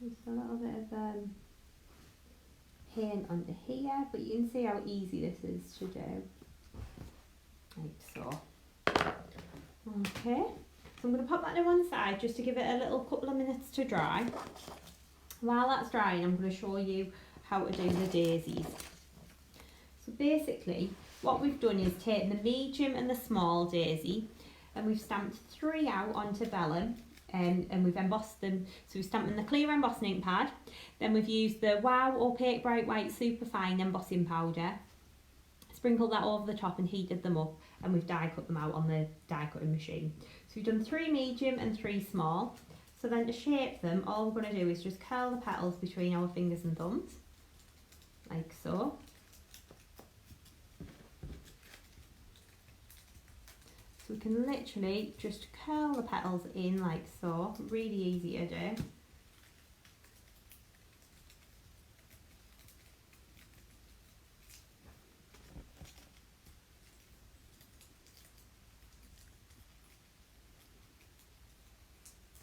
Just a little bit of paint under here, but you can see how easy this is to do, like so. Okay, so I'm going to pop that to one side just to give it a little couple of minutes to dry. While that's drying, I'm going to show you how to do the daisies. So basically what we've done is taken the medium and the small daisy, and we've stamped 3 out onto vellum. And we've embossed them, so we've stamped in the clear embossing ink pad, then we've used the Wow Opaque Bright White Superfine embossing powder, sprinkled that over the top and heated them up, and we've die cut them out on the die cutting machine. So we've done 3 medium and 3 small. So then to shape them, all we're going to do is just curl the petals between our fingers and thumbs, like so. So we can literally just curl the petals in like so, really easy to do.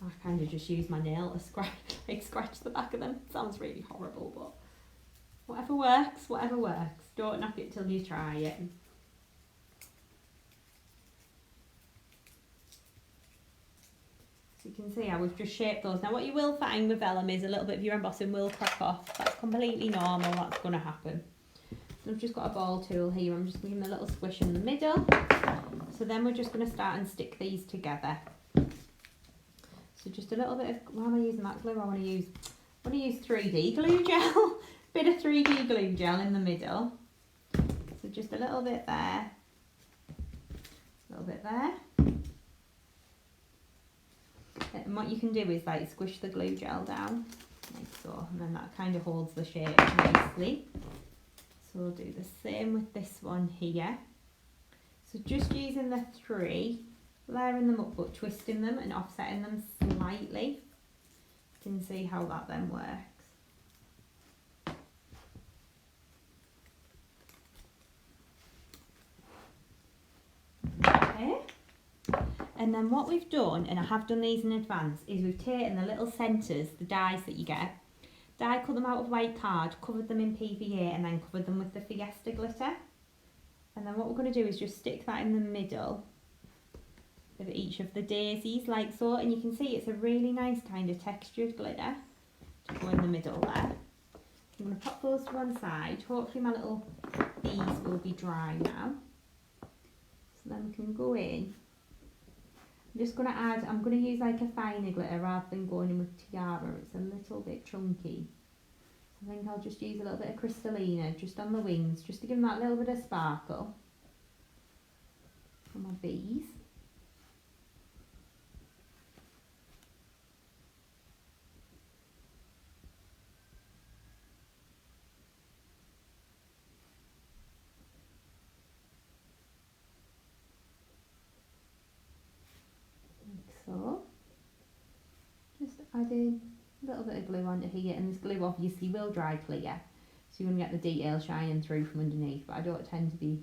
I kind of just use my nail to scratch the back of them. Sounds really horrible, but whatever works, whatever works. Don't knock it till you try it. You can see how we've just shaped those. Now what you will find with vellum is a little bit of your embossing will crack off. That's completely normal, that's going to happen. So I've just got a ball tool here, I'm just going to give them a little squish in the middle. So then we're just going to start and stick these together. So just a little bit of, why am I using that glue? I want to use 3D glue gel. Bit of 3D glue gel in the middle. So just a little bit there. A little bit there. And what you can do is like squish the glue gel down, like so, and then that kind of holds the shape nicely. So we'll do the same with this one here. So just using the 3, layering them up but twisting them and offsetting them slightly. You can see how that then works. Okay. And then what we've done, and I have done these in advance, is we've taken the little centres, the dies that you get, die cut them out of white card, covered them in PVA and then covered them with the Fiesta glitter. And then what we're going to do is just stick that in the middle of each of the daisies like so, and you can see it's a really nice kind of textured glitter to go in the middle there. I'm going to pop those to one side. Hopefully my little bees will be dry now. So then we can go in. I'm just going to add, I'm going to use like a finer glitter rather than going in with Tiara, it's a little bit chunky. So I think I'll just use a little bit of Crystallina just on the wings, just to give them that little bit of sparkle for my bees. So, just adding a little bit of glue onto here, and this glue obviously will dry clear, so you're going to get the detail shining through from underneath, but I don't tend to be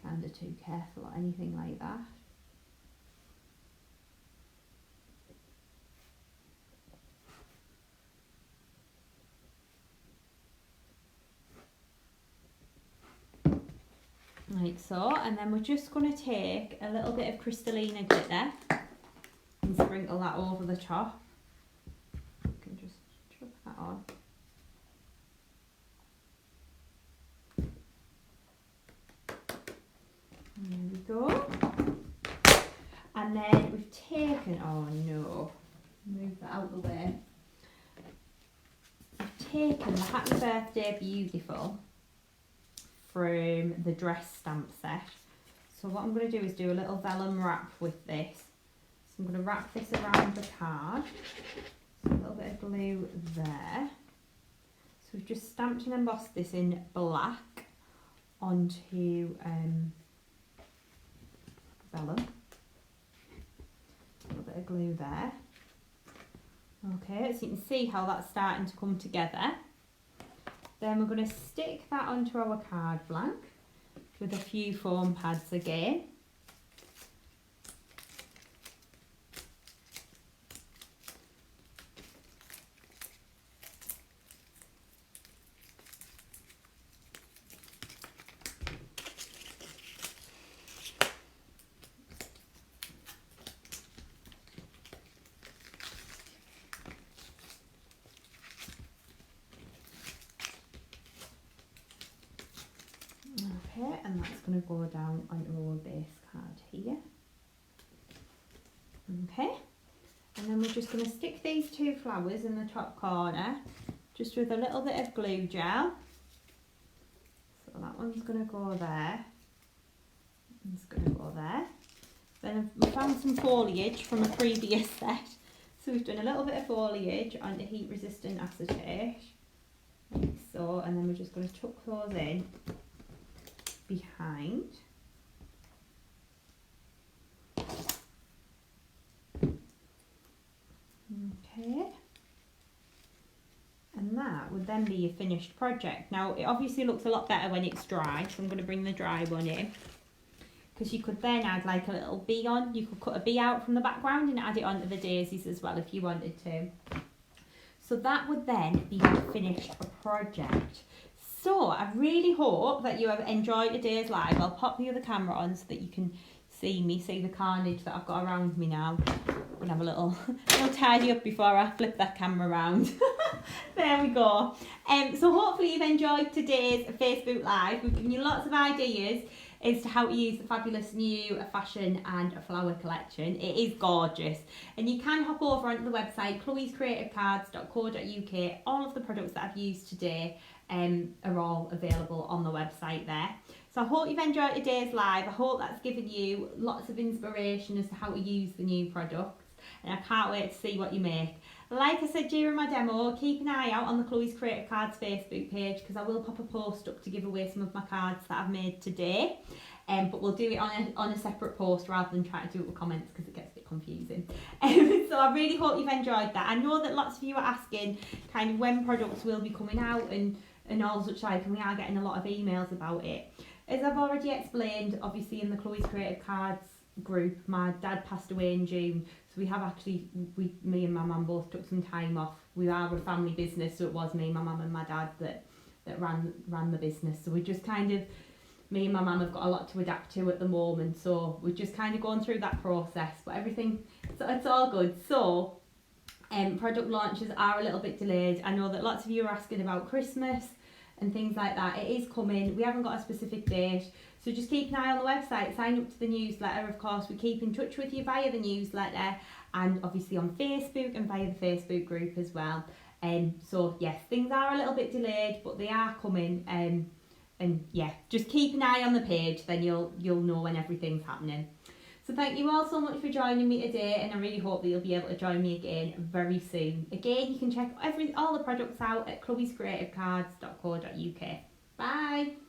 kind of too careful or anything like that. Like so, and then we're just going to take a little bit of Crystallina glitter and can sprinkle that over the top. You can just chuck that on. There we go. And then we've taken, oh no, move that out of the way. We've taken the Happy Birthday Beautiful from the dress stamp set. So what I'm going to do is do a little vellum wrap with this. So I'm going to wrap this around the card. So a little bit of glue there. So we've just stamped and embossed this in black onto vellum. A little bit of glue there. Okay, so you can see how that's starting to come together. Then we're going to stick that onto our card blank with a few foam pads again. Okay, and that's going to go down onto our base card here. Okay, and then we're just going to stick these two flowers in the top corner, just with a little bit of glue gel. So that one's going to go there. It's going to go there. Then we found some foliage from a previous set. So we've done a little bit of foliage onto heat resistant acetate, like so, and then we're just going to tuck those in behind. Okay, and that would then be your finished project. Now it obviously looks a lot better when it's dry, so I'm going to bring the dry one in, because you could then add like a little bee on. You could cut a bee out from the background and add it onto the daisies as well if you wanted to. So that would then be your finished project. So I really hope that you have enjoyed today's live. I'll pop the other camera on so that you can see me, see the carnage that I've got around me now. I'm going to have a little tidy up before I flip that camera around. There we go. So hopefully you've enjoyed today's Facebook Live. We've given you lots of ideas as to how to use the fabulous new fashion and flower collection. It is gorgeous, and you can hop over onto the website chloescreativecards.co.uk. All of the products that I've used today are all available on the website there. So I hope you've enjoyed today's live. I hope that's given you lots of inspiration as to how to use the new products, and I can't wait to see what you make. Like I said during my demo, keep an eye out on the Chloe's Creative Cards Facebook page, because I will pop a post up to give away some of my cards that I've made today. But we'll do it on a separate post rather than try to do it with comments, because it gets a bit confusing. So I really hope you've enjoyed that. I know that lots of you are asking kind of when products will be coming out and all such like, and we are getting a lot of emails about it. As I've already explained, obviously in the Chloe's Creative Cards group, my dad passed away in June, so we have actually, me and my mum both took some time off. We are a family business, so it was me, my mum and my dad that ran the business. So we just kind of, me and my mum have got a lot to adapt to at the moment, so we're just kind of going through that process, but everything, so it's all good. So product launches are a little bit delayed. I know that lots of you are asking about Christmas and things like that. It is coming. We haven't got a specific date, so just keep an eye on the website, sign up to the newsletter. Of course, we keep in touch with you via the newsletter, and obviously on Facebook and via the Facebook group as well. So yes, things are a little bit delayed, but they are coming. And yeah, just keep an eye on the page, then you'll know when everything's happening. So thank you all so much for joining me today, and I really hope that you'll be able to join me again very soon. Again, you can check all the products out at chloescreativecards.co.uk. Bye!